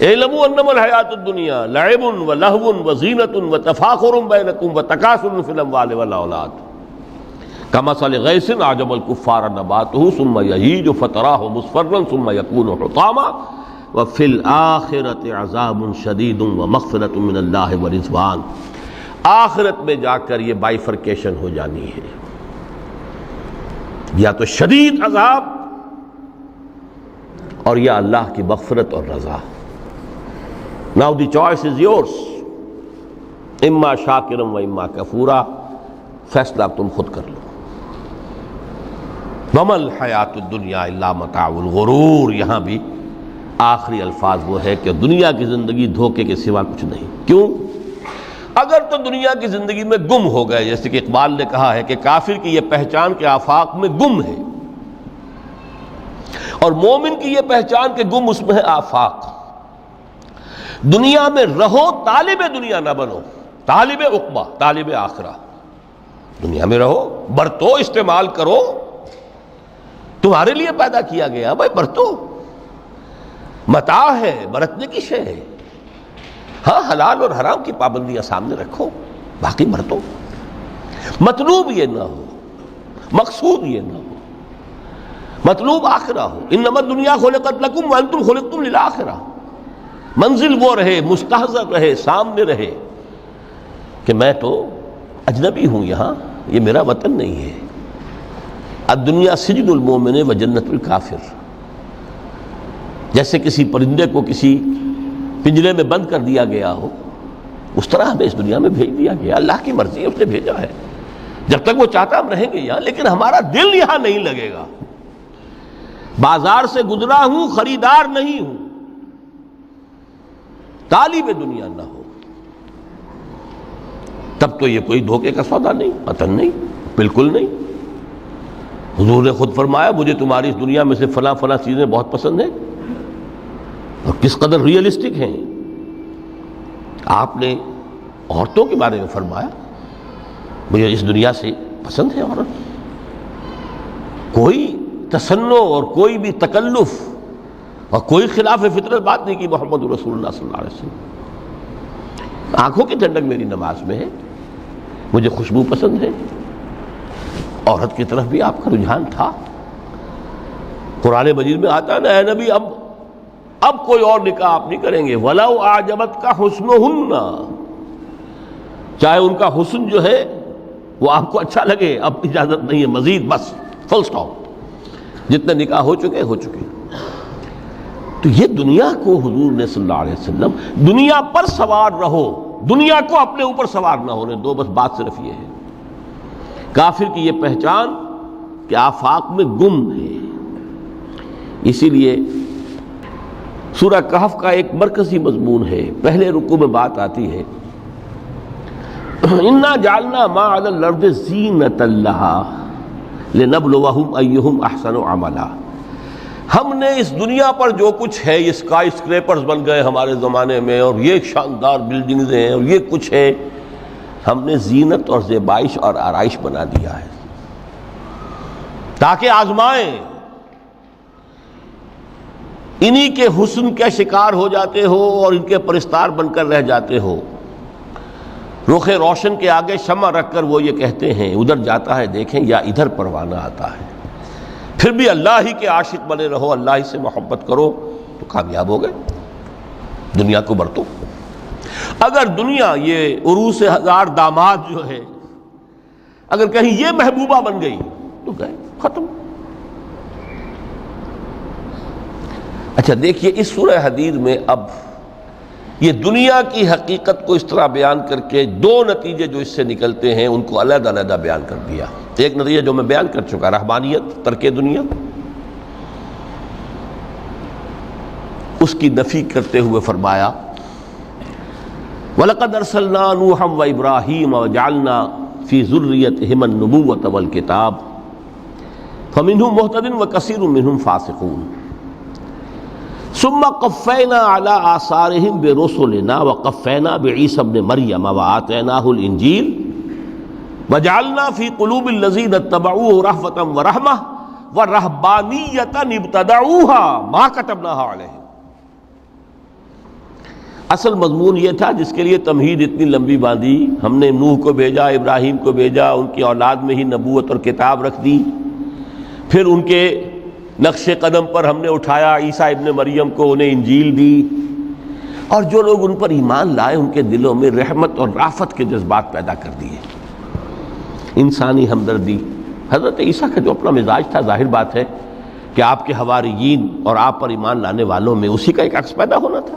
اعلموا انما الحیات الدنیا لعب ولہو وزینۃ وتفاخر بینکم وتکاثر فی الاموال والاولاد کمثل غیث اعجب الکفار نباتہ ثم یہیج فتراہ مصفرا ثم یکون حطاما وفی الآخرۃ عذاب شدید ومغفرۃ من اللہ ورضوان. آخرت میں جا کر یہ بائیفرکیشن ہو جانی ہے، یا تو شدید عذاب اور یا اللہ کی مغفرت اور رضا. Now the choice is yours. اما شاکرا و اما کفورا، فیصلہ اب تم خود کر لو. وما الحیات الدنیا الا متاع الغرور، یہاں بھی آخری الفاظ وہ ہے کہ دنیا کی زندگی دھوکے کے سوا کچھ نہیں. کیوں؟ اگر تو دنیا کی زندگی میں گم ہو گئے، جیسے کہ اقبال نے کہا ہے کہ کافر کی یہ پہچان کے آفاق میں گم ہے، اور مومن کی یہ پہچان کہ گم اس میں ہے آفاق. دنیا میں رہو، طالب دنیا نہ بنو، طالب عقبہ، طالب آخرہ. دنیا میں رہو، برتو، استعمال کرو، تمہارے لیے پیدا کیا گیا بھائی، برتو. متاع ہے، برتنے کی شے ہے. ہاں حلال اور حرام کی پابندیاں سامنے رکھو، باقی برتو. مطلوب یہ نہ ہو، مقصود یہ نہ ہو، مطلوب آخرہ ہو. انما الدنیا خلقت لکم وانتم خلقتم للآخرہ. منزل وہ رہے، مستحضر رہے، سامنے رہے کہ میں تو اجنبی ہوں، یہاں یہ میرا وطن نہیں ہے. الدنیا سجن المومن و جنت الکافر. جیسے کسی پرندے کو کسی پنجرے میں بند کر دیا گیا ہو، اس طرح ہمیں اس دنیا میں بھیج دیا گیا. اللہ کی مرضی ہے، اس نے بھیجا ہے. جب تک وہ چاہتا ہم رہیں گے یہاں، لیکن ہمارا دل یہاں نہیں لگے گا. بازار سے گزرا ہوں، خریدار نہیں ہوں. طالب دنیا نہ ہو تب تو یہ کوئی دھوکے کا سودا نہیں، وطن نہیں، بالکل نہیں. حضور نے خود فرمایا مجھے تمہاری اس دنیا میں سے فلاں فلاں چیزیں بہت پسند ہیں، اور کس قدر ریئلسٹک ہیں. آپ نے عورتوں کے بارے میں فرمایا مجھے اس دنیا سے پسند ہے عورت. کوئی تصنع اور کوئی بھی تکلف اور کوئی خلاف فطرت بات نہیں کی محمد رسول اللہ صلی اللہ علیہ وسلم. آنکھوں کی ٹھنڈک میری نماز میں ہے، مجھے خوشبو پسند ہے. عورت کی طرف بھی آپ کا رجحان تھا. قرآن مجید میں آتا ہے نا، اے نبی اب کوئی اور نکاح آپ نہیں کریں گے. وَلَوْ أَعْجَبَتْكَ حُسْنُهُنَّ، چاہے ان کا حسن جو ہے وہ آپ کو اچھا لگے، اب اجازت نہیں ہے مزید، بس فل سٹاپ. جتنے نکاح ہو چکے. تو یہ دنیا کو حضور نے صلی اللہ علیہ وسلم دنیا پر سوار رہو، دنیا کو اپنے اوپر سوار نہ ہونے دو. بس بات صرف یہ ہے. کافر کی یہ پہچان کہ آفاق میں گم ہے۔ اسی لیے سورہ کہف کا ایک مرکزی مضمون ہے، پہلے رکوع میں بات آتی ہے اِنَّا جَعَلْنَا مَا عَلَى الْأَرْضِ زِینَةً لَهَا لِنَبْلُوَهُمْ أَيُّهُمْ أَحْسَنُ عَمَلًا۔ ہم نے اس دنیا پر جو کچھ ہے، یہ اسکائی اسکریپرز بن گئے ہمارے زمانے میں، اور یہ شاندار بلڈنگز ہیں، اور یہ کچھ ہے، ہم نے زینت اور زیبائش اور آرائش بنا دیا ہے تاکہ آزمائیں۔ انہی کے حسن کا شکار ہو جاتے ہو اور ان کے پرستار بن کر رہ جاتے ہو۔ رخ روشن کے آگے شمع رکھ کر وہ یہ کہتے ہیں ادھر جاتا ہے دیکھیں یا ادھر پروانہ آتا ہے، پھر بھی اللہ ہی کے عاشق بنے رہو، اللہ ہی سے محبت کرو تو کامیاب ہو گئے، دنیا کو برتو۔ اگر دنیا یہ عروس ہزار داماد جو ہے، اگر کہیں یہ محبوبہ بن گئی تو گئے، ختم۔ اچھا دیکھیے اس سورہ حدید میں اب یہ دنیا کی حقیقت کو اس طرح بیان کر کے دو نتیجے جو اس سے نکلتے ہیں ان کو علیحدہ علیحدہ بیان کر دیا۔ ایک نتیجہ جو میں بیان کر چکا، رہبانیت، ترک دنیا، اس کی نفی کرتے ہوئے فرمایا وَلَقَدْ أَرْسَلْنَا نُوحًا وَإِبْرَاهِيمَ وَجَعَلْنَا فِي ذُرِّيَّتِهِمَا النُّبُوَّةَ وَالْكِتَابَ فَمِنْهُمْ مُهْتَدٍ وَكَثِيرٌ مِّنْهُمْ فَاسِقُونَ ثم قفينا على آثارهم برسلنا وقفينا بعيسى ابن مريم وآتيناه الإنجيل وجعلنا في قلوب الذين اتبعوه رأفة ورحمة ورهبانية ابتدعوها ما كتبناها عليهم۔ اصل مضمون یہ تھا جس کے لیے تمہید اتنی لمبی باندھی، ہم نے نوح کو بھیجا، ابراہیم کو بھیجا، ان کی اولاد میں ہی نبوت اور کتاب رکھ دی، پھر ان کے نقش قدم پر ہم نے اٹھایا عیسیٰ ابن مریم کو، انہیں انجیل دی، اور جو لوگ ان پر ایمان لائے ان کے دلوں میں رحمت اور رافت کے جذبات پیدا کر دیے، انسانی ہمدردی۔ حضرت عیسیٰ کا جو اپنا مزاج تھا، ظاہر بات ہے کہ آپ کے حواریین اور آپ پر ایمان لانے والوں میں اسی کا ایک عکس پیدا ہونا تھا،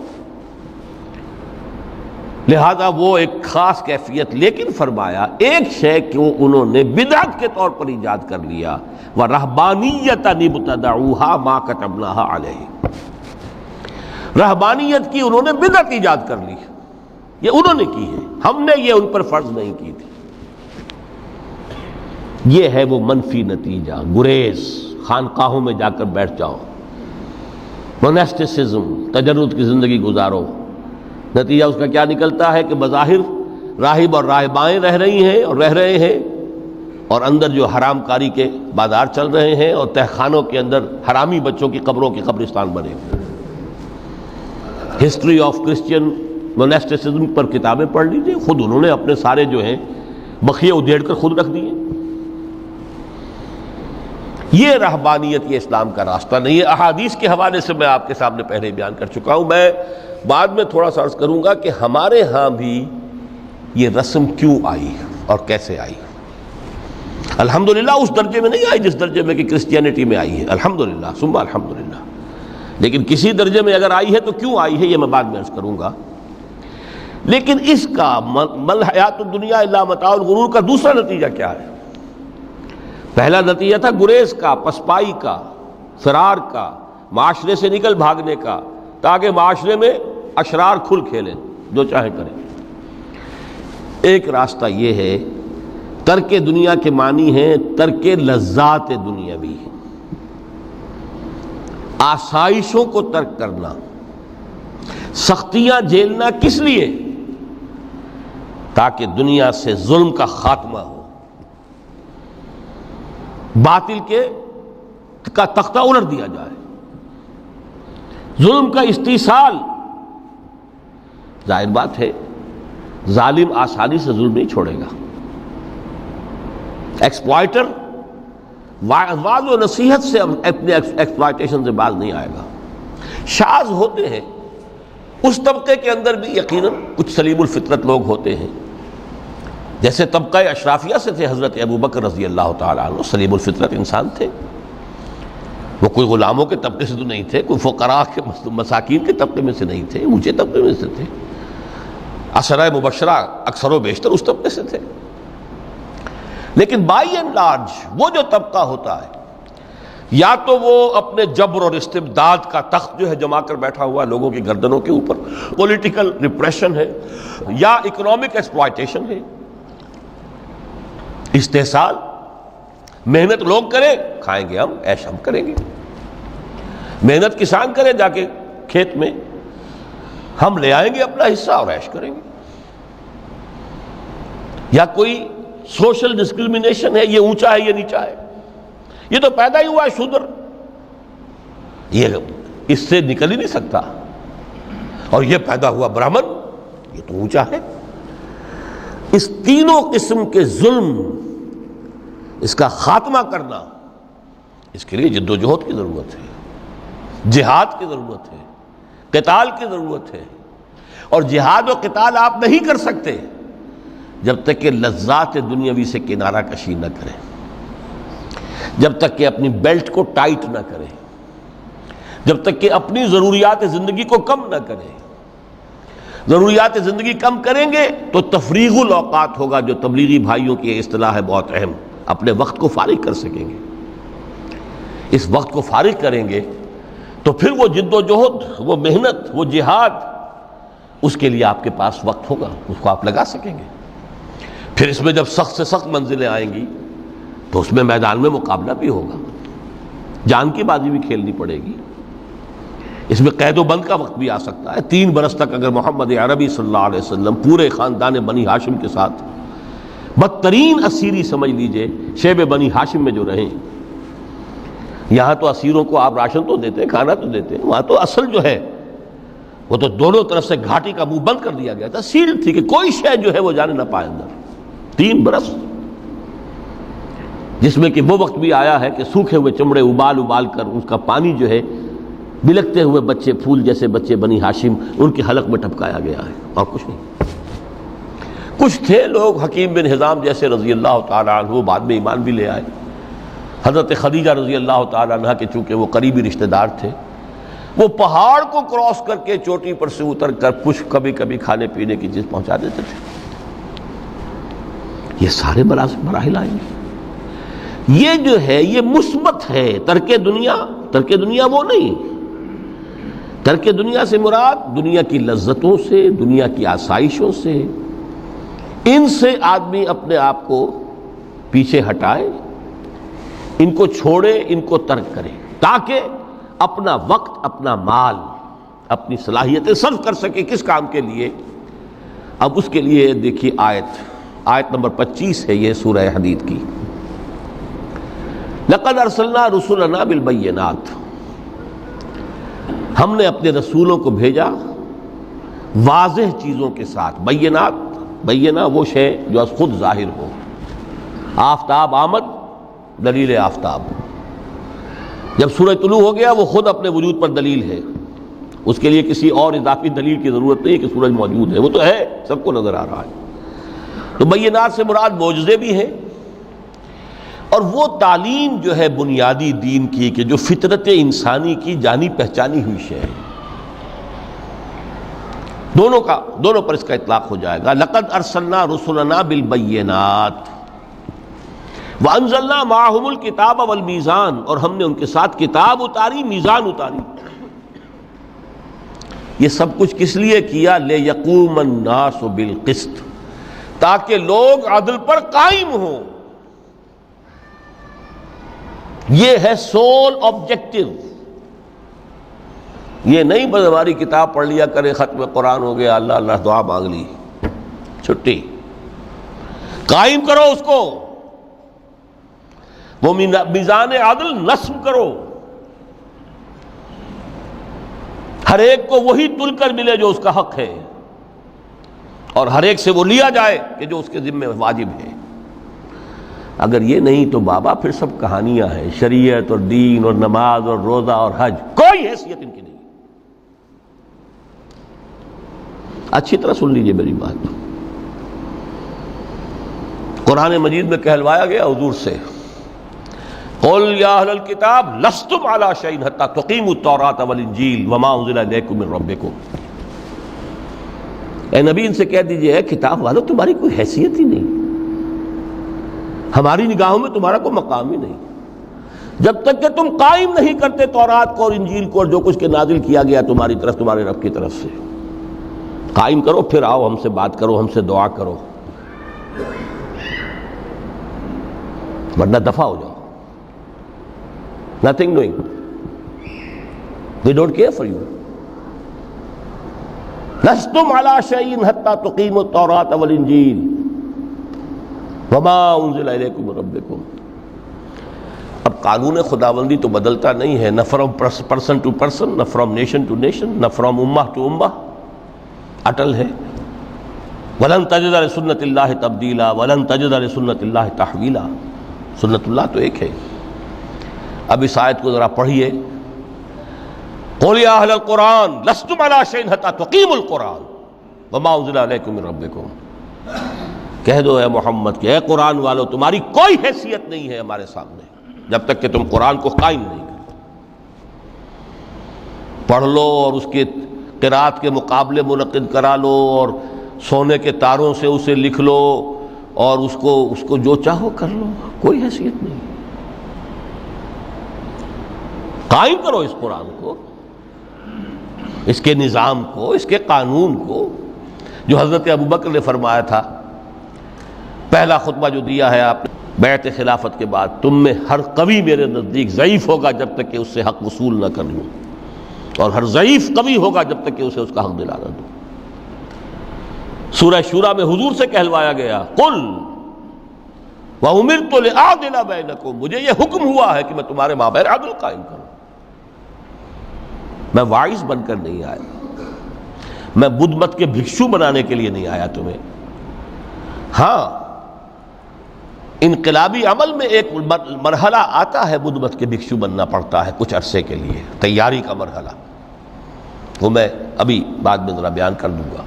لہذا وہ ایک خاص کیفیت، لیکن فرمایا ایک شے کو انہوں نے بدعت کے طور پر ایجاد کر لیا، وَرَهْبَانِيَّةً ابْتَدَعُوهَا مَا كَتَبْنَاهَا عَلَيْهِمْ۔ رہبانیت کی انہوں نے بدعت ایجاد کر لی، یہ انہوں نے کی ہے، ہم نے یہ ان پر فرض نہیں کی تھی۔ یہ ہے وہ منفی نتیجہ، گریز، خانقاہوں میں جا کر بیٹھ جاؤ، موناسٹسزم، تجرد کی زندگی گزارو، نتیجہ اس کا کیا نکلتا ہے کہ بظاہر راہب اور راہبائیں رہ رہی ہیں اور رہ رہے ہیں، اور اندر جو حرام کاری کے بازار چل رہے ہیں، اور تہخانوں کے اندر حرامی بچوں کی قبروں کی قبرستان بنے۔ ہسٹری آف کرسچین موناسٹسزم پر کتابیں پڑھ لیجیے، خود انہوں نے اپنے سارے جو ہیں بخیے ادھیڑ کر خود رکھ دیے۔ یہ رہبانیت، یہ اسلام کا راستہ نہیں ہے۔ احادیث کے حوالے سے میں آپ کے سامنے پہلے بیان کر چکا ہوں، میں بعد میں تھوڑا سا عرض کروں گا کہ ہمارے ہاں بھی یہ رسم کیوں آئی اور کیسے آئی۔ الحمدللہ اس درجے میں نہیں آئی جس درجے میں کہ کرسچینٹی میں آئی ہے، الحمدللہ ثم الحمدللہ، لیکن کسی درجے میں اگر آئی ہے تو کیوں آئی ہے یہ میں بعد میں عرض کروں گا۔ لیکن اس کا مل حیات الدنیا الا متاع الغرور کا دوسرا نتیجہ کیا ہے؟ پہلا نتیجہ تھا گریز کا، پسپائی کا، فرار کا، معاشرے سے نکل بھاگنے کا، تاکہ معاشرے میں اشرار کھل کھیلیں، جو چاہیں کریں۔ ایک راستہ یہ ہے، ترک دنیا کے معنی ہیں ترک لذات دنیاوی، آسائشوں کو ترک کرنا، سختیاں جھیلنا، کس لیے؟ تاکہ دنیا سے ظلم کا خاتمہ ہو، باطل کا تختہ الٹ دیا جائے، ظلم کا استیصال۔ ظاہر بات ہے ظالم آسانی سے ظلم نہیں چھوڑے گا، ایکسپلائٹر واضح و نصیحت سے اپنے ایکسپلائٹیشن سے باز نہیں آئے گا۔ شاذ ہوتے ہیں اس طبقے کے اندر بھی یقیناً کچھ سلیم الفطرت لوگ ہوتے ہیں، جیسے طبقہ اشرافیہ سے تھے حضرت ابو بکر رضی اللہ تعالیٰ عنہ، سلیم الفطرت انسان تھے، وہ کوئی غلاموں کے طبقے سے تو نہیں تھے، کوئی فقراء کے مساکین کے طبقے میں سے نہیں تھے، اونچے طبقے میں سے تھے، عشرہ مبشرہ اکثر و بیشتر اس طبقے سے تھے۔ لیکن بائی اینڈ لارج وہ جو طبقہ ہوتا ہے یا تو وہ اپنے جبر اور استبداد کا تخت جو ہے جما کر بیٹھا ہوا لوگوں کی گردنوں کے اوپر، پولیٹیکل ریپریشن ہے یا اکنامک ایکسپلائٹیشن ہے، استحصال، محنت لوگ کریں کھائیں گے ہم، عیش ہم کریں گے، محنت کسان کریں جا کے کھیت میں، ہم لے آئیں گے اپنا حصہ اور عیش کریں گے، یا کوئی سوشل ڈسکریمنیشن ہے، یہ اونچا ہے یہ نیچا ہے، یہ تو پیدا ہی ہوا ہے شودر، یہ اس سے نکل ہی نہیں سکتا، اور یہ پیدا ہوا برہمن، یہ تو اونچا ہے۔ اس تینوں قسم کے ظلم، اس کا خاتمہ کرنا، اس کے لیے جد و جہد کی ضرورت ہے، جہاد کی ضرورت ہے، قتال کی ضرورت ہے، اور جہاد و قتال آپ نہیں کر سکتے جب تک کہ لذات دنیاوی سے کنارہ کشی نہ کریں، جب تک کہ اپنی بیلٹ کو ٹائٹ نہ کریں، جب تک کہ اپنی ضروریات زندگی کو کم نہ کریں۔ ضروریات زندگی کم کریں گے تو تفریغ الاوقات ہوگا، جو تبلیغی بھائیوں کی اصطلاح ہے بہت اہم، اپنے وقت کو فارغ کر سکیں گے۔ اس وقت کو فارغ کریں گے تو پھر وہ جد و جہد، وہ محنت، وہ جہاد، اس کے لیے آپ کے پاس وقت ہوگا، اس کو آپ لگا سکیں گے۔ پھر اس میں جب سخت سے سخت منزلیں آئیں گی تو اس میں میدان میں مقابلہ بھی ہوگا، جان کی بازی بھی کھیلنی پڑے گی، اس میں قید و بند کا وقت بھی آ سکتا ہے۔ 3 برس تک اگر محمد عربی صلی اللہ علیہ وسلم پورے خاندان بنی ہاشم کے ساتھ بدترین اسیری سمجھ لیجئے شیب بنی ہاشم میں جو رہیں، یہاں تو اسیروں کو آپ راشن تو دیتے ہیں، کھانا تو دیتے ہیں، وہاں تو اصل جو ہے وہ تو دونوں طرف سے گھاٹی کا منہ بند کر دیا گیا تھا، سیل تھی کہ کوئی شے جو ہے وہ جانے نہ پائے اندر۔ 3 برس، جس میں کہ وہ وقت بھی آیا ہے کہ سوکھے ہوئے چمڑے ابال ابال کر اس کا پانی جو ہے بلکتے ہوئے بچے، پھول جیسے بچے بنی ہاشم، ان کے حلق میں ٹپکایا گیا ہے، اور کچھ نہیں۔ کچھ تھے لوگ، حکیم بن حزام جیسے رضی اللہ تعالیٰ عنہ، بعد میں ایمان بھی لے آئے۔ حضرت خدیجہ رضی اللہ تعالیٰ عنہ کے چونکہ وہ قریبی رشتہ دار تھے، وہ پہاڑ کو کراس کر کے چوٹی پر سے اتر کر کچھ کبھی کبھی کھانے پینے کی چیز پہنچا دیتے تھے۔ یہ سارے مراحل آئیں گے۔ یہ جو ہے یہ مثبت ہے، ترک دنیا وہ نہیں۔ ترک دنیا سے مراد دنیا کی لذتوں سے، دنیا کی آسائشوں سے، ان سے آدمی اپنے آپ کو پیچھے ہٹائے، ان کو چھوڑے، ان کو ترک کرے، تاکہ اپنا وقت، اپنا مال، اپنی صلاحیتیں صرف کر سکے۔ کس کام کے لیے؟ اب اس کے لیے دیکھیے آیت نمبر 25 ہے یہ سورہ حدید کی۔ لَقَدْ أَرْسَلْنَا رُسُلَنَا بِالْبَيِّنَاتِ، ہم نے اپنے رسولوں کو بھیجا واضح چیزوں کے ساتھ۔ بینہ وہ شے جو از خود ظاہر ہو۔ آفتاب آمد، دلیل آفتاب، جب سورج طلوع ہو گیا وہ خود اپنے وجود پر دلیل ہے، اس کے لیے کسی اور اضافی دلیل کی ضرورت نہیں کہ سورج موجود ہے، وہ تو ہے، سب کو نظر آ رہا ہے۔ تو بینات سے مراد معجزے بھی ہیں، اور وہ تعلیم جو ہے بنیادی دین کی کہ جو فطرت انسانی کی جانی پہچانی ہوئی شے ہے، دونوں پر اس کا اطلاق ہو جائے گا۔ لقد ارسلنا رسلنا بالبینات وانزلنا معهم الکتاب والمیزان، اور ہم نے ان کے ساتھ کتاب اتاری، میزان اتاری۔ یہ سب کچھ کس لیے کیا؟ لیقوم الناس بالقسط، تاکہ لوگ عدل پر قائم ہوں۔ یہ ہے سول آبجیکٹو۔ یہ نہیں بس ہماری کتاب پڑھ لیا کرے، ختم قرآن ہو گیا، اللہ اللہ دعا مانگ لی، چھٹی۔ قائم کرو اس کو، وہ میزان عدل نصب کرو، ہر ایک کو وہی تل کر ملے جو اس کا حق ہے، اور ہر ایک سے وہ لیا جائے کہ جو اس کے ذمہ واجب ہے۔ اگر یہ نہیں تو بابا پھر سب کہانیاں ہیں، شریعت اور دین اور نماز اور روزہ اور حج، کوئی حیثیت ان کی نہیں۔ اچھی طرح سن لیجئے میری بات، قرآن مجید میں کہلوایا گیا حضور سے، قل یا اہل الکتاب لستم علی شیء حتی تقیموا التوراۃ والانجیل وما انزل الیکم من ربکم۔ اے نبی ان سے کہہ دیجئے، اے کتاب والو تمہاری کوئی حیثیت ہی نہیں، ہماری نگاہوں میں تمہارا کوئی مقام ہی نہیں جب تک کہ تم قائم نہیں کرتے تورات کو اور انجیل کو اور جو کچھ کے نازل کیا گیا تمہاری طرف تمہارے رب کی طرف سے. قائم کرو، پھر آؤ ہم سے بات کرو، ہم سے دعا کرو، ورنہ دفع ہو جاؤ. Nothing doing. They don't care for you. لستم على شيء حتى تقيموا التوراة والإنجيل وما أنزل إليكم من ربكم. اب قانون خداوندی تو بدلتا نہیں ہے، نہ فرام پرسن ٹو پرسن، نہ فرام نیشن ٹو نیشن، نہ فرام امہ ٹو امہ، اٹل ہے. وَلَن تَجِدَ لِسُنَّتِ اللَّهِ تَبْدِيلًا وَلَن تَجِدَ لِسُنَّتِ اللَّهِ تَحْوِيلًا. سنت اللہ تو ایک ہے. اب اس آیت کو ذرا پڑھیے. قُلْ يَا أَهْلَ الْقُرْآنِ لَسْتُمْ عَلَىٰ شَيْءٍ حَتَّىٰ تُقِيمُوا الْقُرْآنَ وَمَا أُنزِلَ عَلَيْكُم مِّن رَّبِّكُمْ. کہہ دو اے محمد کہ اے قرآن والو تمہاری کوئی حیثیت نہیں ہے ہمارے سامنے جب تک کہ تم قرآن کو قائم نہیں کرو. پڑھ لو اور اس کے قرات کے مقابلے منعقد کرا لو اور سونے کے تاروں سے اسے لکھ لو اور اس کو جو چاہو کر لو، کوئی حیثیت نہیں. قائم کرو اس قرآن کو، اس کے نظام کو، اس کے قانون کو، جو حضرت ابوبکر نے فرمایا تھا. پہلا خطبہ جو دیا ہے آپ نے بیعت خلافت کے بعد، تم میں ہر قوی میرے نزدیک ضعیف ہوگا جب تک کہ اس سے حق وصول نہ کر لوں، اور ہر ضعیف قوی ہوگا جب تک کہ اسے اس کا حق دلا نہ دوں. سورہ شورى میں حضور سے کہلوایا گیا قل وَأُمِرْتُ لِأَعْدِلَ بَيْنَكُمْ، مجھے یہ حکم ہوا ہے کہ میں تمہارے مابین عدل قائم کروں. میں واعظ بن کر نہیں آیا، میں بدھ مت کے بھکشو بنانے کے لیے نہیں آیا تمہیں. ہاں انقلابی عمل میں ایک مرحلہ آتا ہے، بدھ مت کے بھکشو بننا پڑتا ہے کچھ عرصے کے لیے، تیاری کا مرحلہ، وہ میں ابھی بعد میں ذرا بیان کر دوں گا.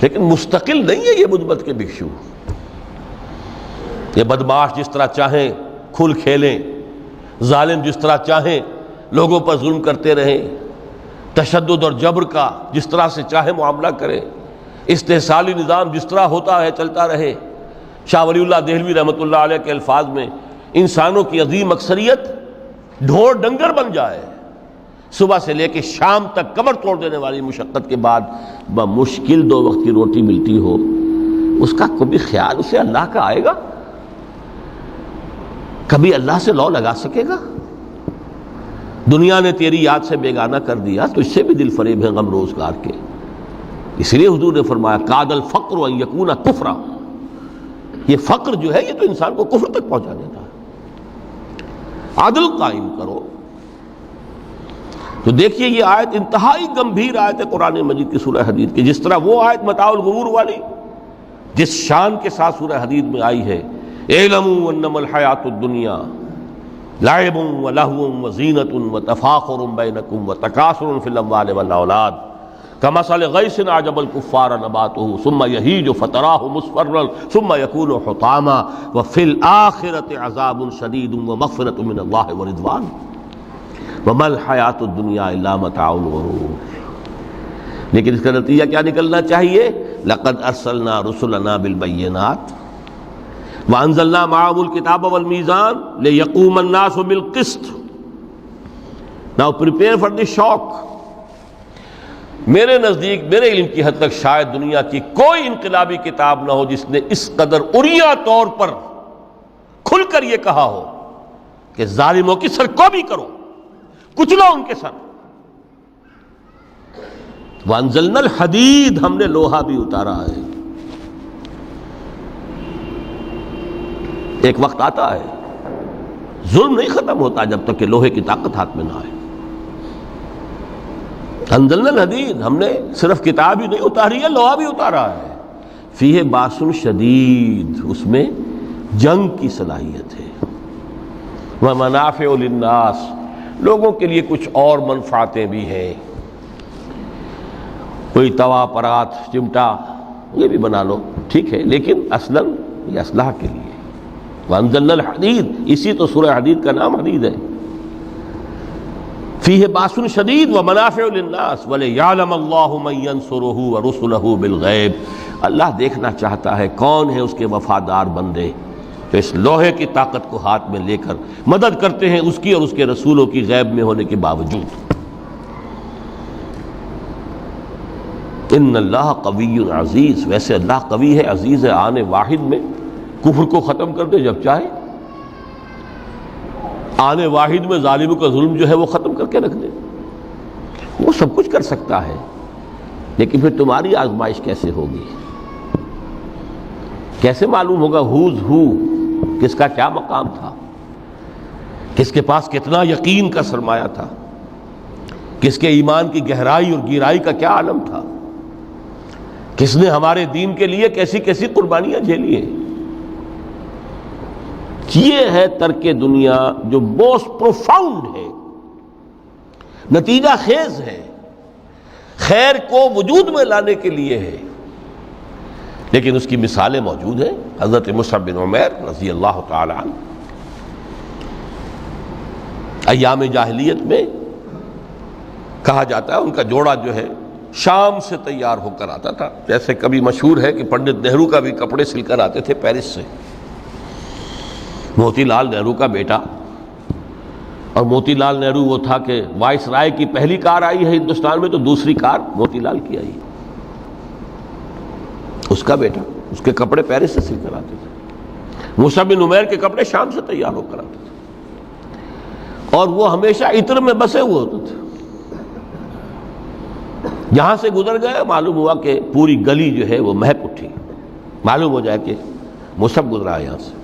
لیکن مستقل نہیں ہے یہ بدھ مت کے بھکشو. یہ بدماش جس طرح چاہیں کھل کھیلیں، ظالم جس طرح چاہیں لوگوں پر ظلم کرتے رہیں، تشدد اور جبر کا جس طرح سے چاہے معاملہ کریں، استحصالی نظام جس طرح ہوتا ہے چلتا رہے. شاہ ولی اللہ دہلوی رحمۃ اللہ علیہ کے الفاظ میں انسانوں کی عظیم اکثریت ڈھور ڈنگر بن جائے، صبح سے لے کے شام تک کمر توڑ دینے والی مشقت کے بعد بمشکل 2 وقت کی روٹی ملتی ہو، اس کا کبھی خیال اسے اللہ کا آئے گا؟ کبھی اللہ سے لو لگا سکے گا؟ دنیا نے تیری یاد سے بیگانہ کر دیا تو اس سے بھی دل فریب ہے غم روزگار کے. اس لیے حضور نے فرمایا کاد الفقر ان یکون کفرا، یہ فقر جو ہے یہ تو انسان کو کفر تک پہنچا دیتا ہے. عدل قائم کرو. تو دیکھیے یہ آیت انتہائی گمبھیر آیت ہے قرآن مجید کی سورہ حدید کی. جس طرح وہ آیت متاع الغرور والی جس شان کے ساتھ سورہ حدید میں آئی ہے، اعلموا انما الحیات الدنیا لعب ولہو وزینۃ وتفاخر بینکم وتکاثر فی الاموال والاولاد کمثل غیث اعجب الکفار نباتہ ثم یہیج فتراہ مصفرا ثم یکون حطاما وفی الآخرۃ عذاب شدید ومغفرۃ من اللہ ورضوان وما الحیات الدنیا الا متاع الغرور. لیکن اس کا نتیجہ کیا نکلنا چاہیے؟ لقد ارسلنا رسلنا بالبینات وانزلنا معهم الکتاب والمیزان لیقوم الناس بالقسط. Now prepare for the shock. میرے نزدیک میرے علم کی حد تک شاید دنیا کی کوئی انقلابی کتاب نہ ہو جس نے اس قدر عریاں طور پر کھل کر یہ کہا ہو کہ ظالموں کی سرکوبی کرو، کچلو ان کے سر. وانزلنا الحدید، ہم نے لوہا بھی اتارا ہے. ایک وقت آتا ہے ظلم نہیں ختم ہوتا جب تک کہ لوہے کی طاقت ہاتھ میں نہ آئے. انزلنا الحدید، ہم نے صرف کتاب ہی نہیں اتاری ہے، لوہا بھی اتارا ہے. فیہ باس شدید، اس میں جنگ کی صلاحیت ہے. ومنافع للناس، لوگوں کے لیے کچھ اور منفعتیں بھی ہیں. کوئی توا پرات چمٹا یہ بھی بنا لو، ٹھیک ہے، لیکن اصلاً یہ اسلحہ کے لیے. وانزلنا الحدید، اسی تو سورہ حدید کا نام حدید ہے. فیہ باس شدید ومنافع للناس ولیعلم اللہ من ینصرہ ورسلہ بالغیب. اللہ دیکھنا چاہتا ہے کون ہے اس کے وفادار بندے تو اس لوہے کی طاقت کو ہاتھ میں لے کر مدد کرتے ہیں اس کی اور اس کے رسولوں کی غیب میں ہونے کے باوجود۔ ان اللہ قوی عزیز، ویسے اللہ قوی ہے، عزیز ہے، آنے واحد میں کفر کو ختم کر دے جب چاہے، آنے واحد میں ظالم کا ظلم جو ہے وہ ختم کر کے رکھ دے، وہ سب کچھ کر سکتا ہے۔ لیکن پھر تمہاری آزمائش کیسے ہوگی؟ کیسے معلوم ہوگا ہوز ہو، کس کا کیا مقام تھا، کس کے پاس کتنا یقین کا سرمایہ تھا، کس کے ایمان کی گہرائی اور گہرائی کا کیا عالم تھا، کس نے ہمارے دین کے لیے کیسی کیسی قربانیاں جھیلی ہیں۔ یہ ہے ترک دنیا جو موسٹ پروفاؤنڈ ہے، نتیجہ خیز ہے، خیر کو وجود میں لانے کے لیے ہے، لیکن اس کی مثالیں موجود ہیں۔ حضرت مصعب بن عمیر رضی اللہ تعالی عنہ ایام جاہلیت میں کہا جاتا ہے ان کا جوڑا جو ہے شام سے تیار ہو کر آتا تھا، جیسے کبھی مشہور ہے کہ پنڈت نہرو کا بھی کپڑے سل کر آتے تھے پیرس سے۔ موتی لال نہرو کا بیٹا، اور موتی لال نہرو وہ تھا کہ وائس رائے کی پہلی کار آئی ہے ہندوستان میں تو دوسری کار موتی لال کی آئی، اس کا بیٹا، اس کے کپڑے پیرس سے سل کر آتے تھے۔ مصعب بن عمیر کے کپڑے شام سے تیار ہو کر آتے تھے، اور وہ ہمیشہ عطر میں بسے ہوئے ہوتے تھے۔ جہاں سے گزر گئے معلوم ہوا کہ پوری گلی جو ہے وہ مہک اٹھی، معلوم ہو جائے کہ مصعب گزرا ہے یہاں سے۔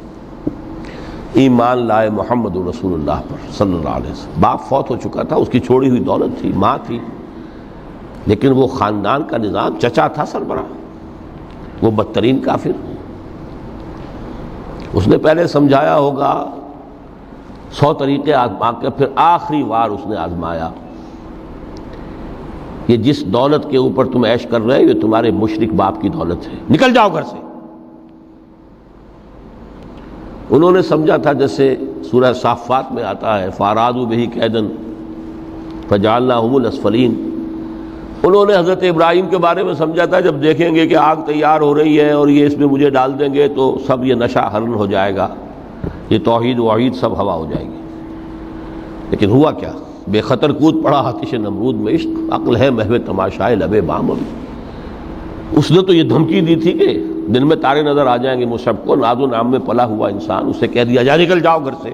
ایمان لائے محمد رسول اللہ پر صلی اللہ علیہ وسلم۔ باپ فوت ہو چکا تھا، اس کی چھوڑی ہوئی دولت تھی، ماں تھی، لیکن وہ خاندان کا نظام، چچا تھا سربراہ، وہ بدترین کافر۔ اس نے پہلے سمجھایا ہوگا 100 طریقے آزما کے، پھر آخری بار اس نے آزمایا یہ جس دولت کے اوپر تم عیش کر رہے ہو یہ تمہارے مشرک باپ کی دولت ہے، نکل جاؤ گھر سے۔ انہوں نے سمجھا تھا جیسے سورہ صافات میں آتا ہے فَأَرَادُوا بِهِ كَيْدًا فَجَعَلْنَاهُمُ الْأَسْفَلِينَ، انہوں نے حضرت ابراہیم کے بارے میں سمجھا تھا جب دیکھیں گے کہ آگ تیار ہو رہی ہے اور یہ اس میں مجھے ڈال دیں گے تو سب یہ نشہ حرن ہو جائے گا، یہ توحید وحید سب ہوا ہو جائے گی۔ لیکن ہوا کیا؟ بے خطر کود پڑا آتش نمرود میں عشق، عقل ہے محو تماشائے لبے بام ابھی۔ اس نے تو یہ دھمکی دی تھی کہ دن میں تارے نظر آ جائیں گے مصعب کو، ناز و نام میں پلا ہوا انسان، اسے کہہ دیا جا نکل جاؤ گھر سے۔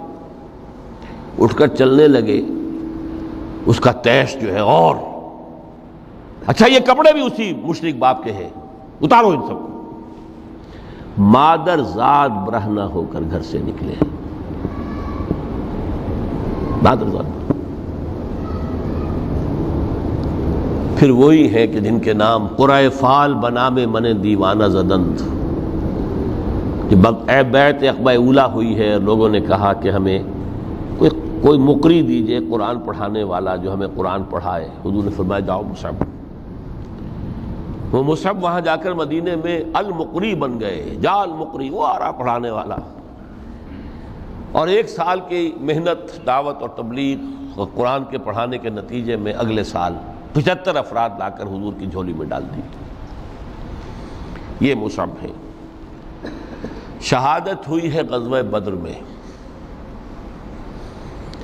اٹھ کر چلنے لگے، اس کا تیش جو ہے اور اچھا یہ کپڑے بھی اسی مشرک باپ کے ہیں، اتارو ان سب کو۔ مادر ذات برہنہ ہو کر گھر سے نکلے، مادر ذات۔ پھر وہی ہے کہ جن کے نام قرائے فال بنا میں من دیوانہ زدند، جب بیعت عقبہ اولیٰ ہوئی ہے، لوگوں نے کہا کہ ہمیں کوئی مقری دیجئے قرآن پڑھانے والا جو ہمیں قرآن پڑھائے۔ حضور نے فرمایا جاؤ مصعب۔ وہ مصعب وہاں جا کر مدینے میں المقری بن گئے، جا المقری، وہ آ رہا پڑھانے والا۔ اور 1 سال کی محنت، دعوت اور تبلیغ اور قرآن کے پڑھانے کے نتیجے میں اگلے سال 75 افراد لا کر حضور کی جھولی میں ڈال دی۔ یہ مصعب ہے۔ شہادت ہوئی ہے غزوہ بدر میں۔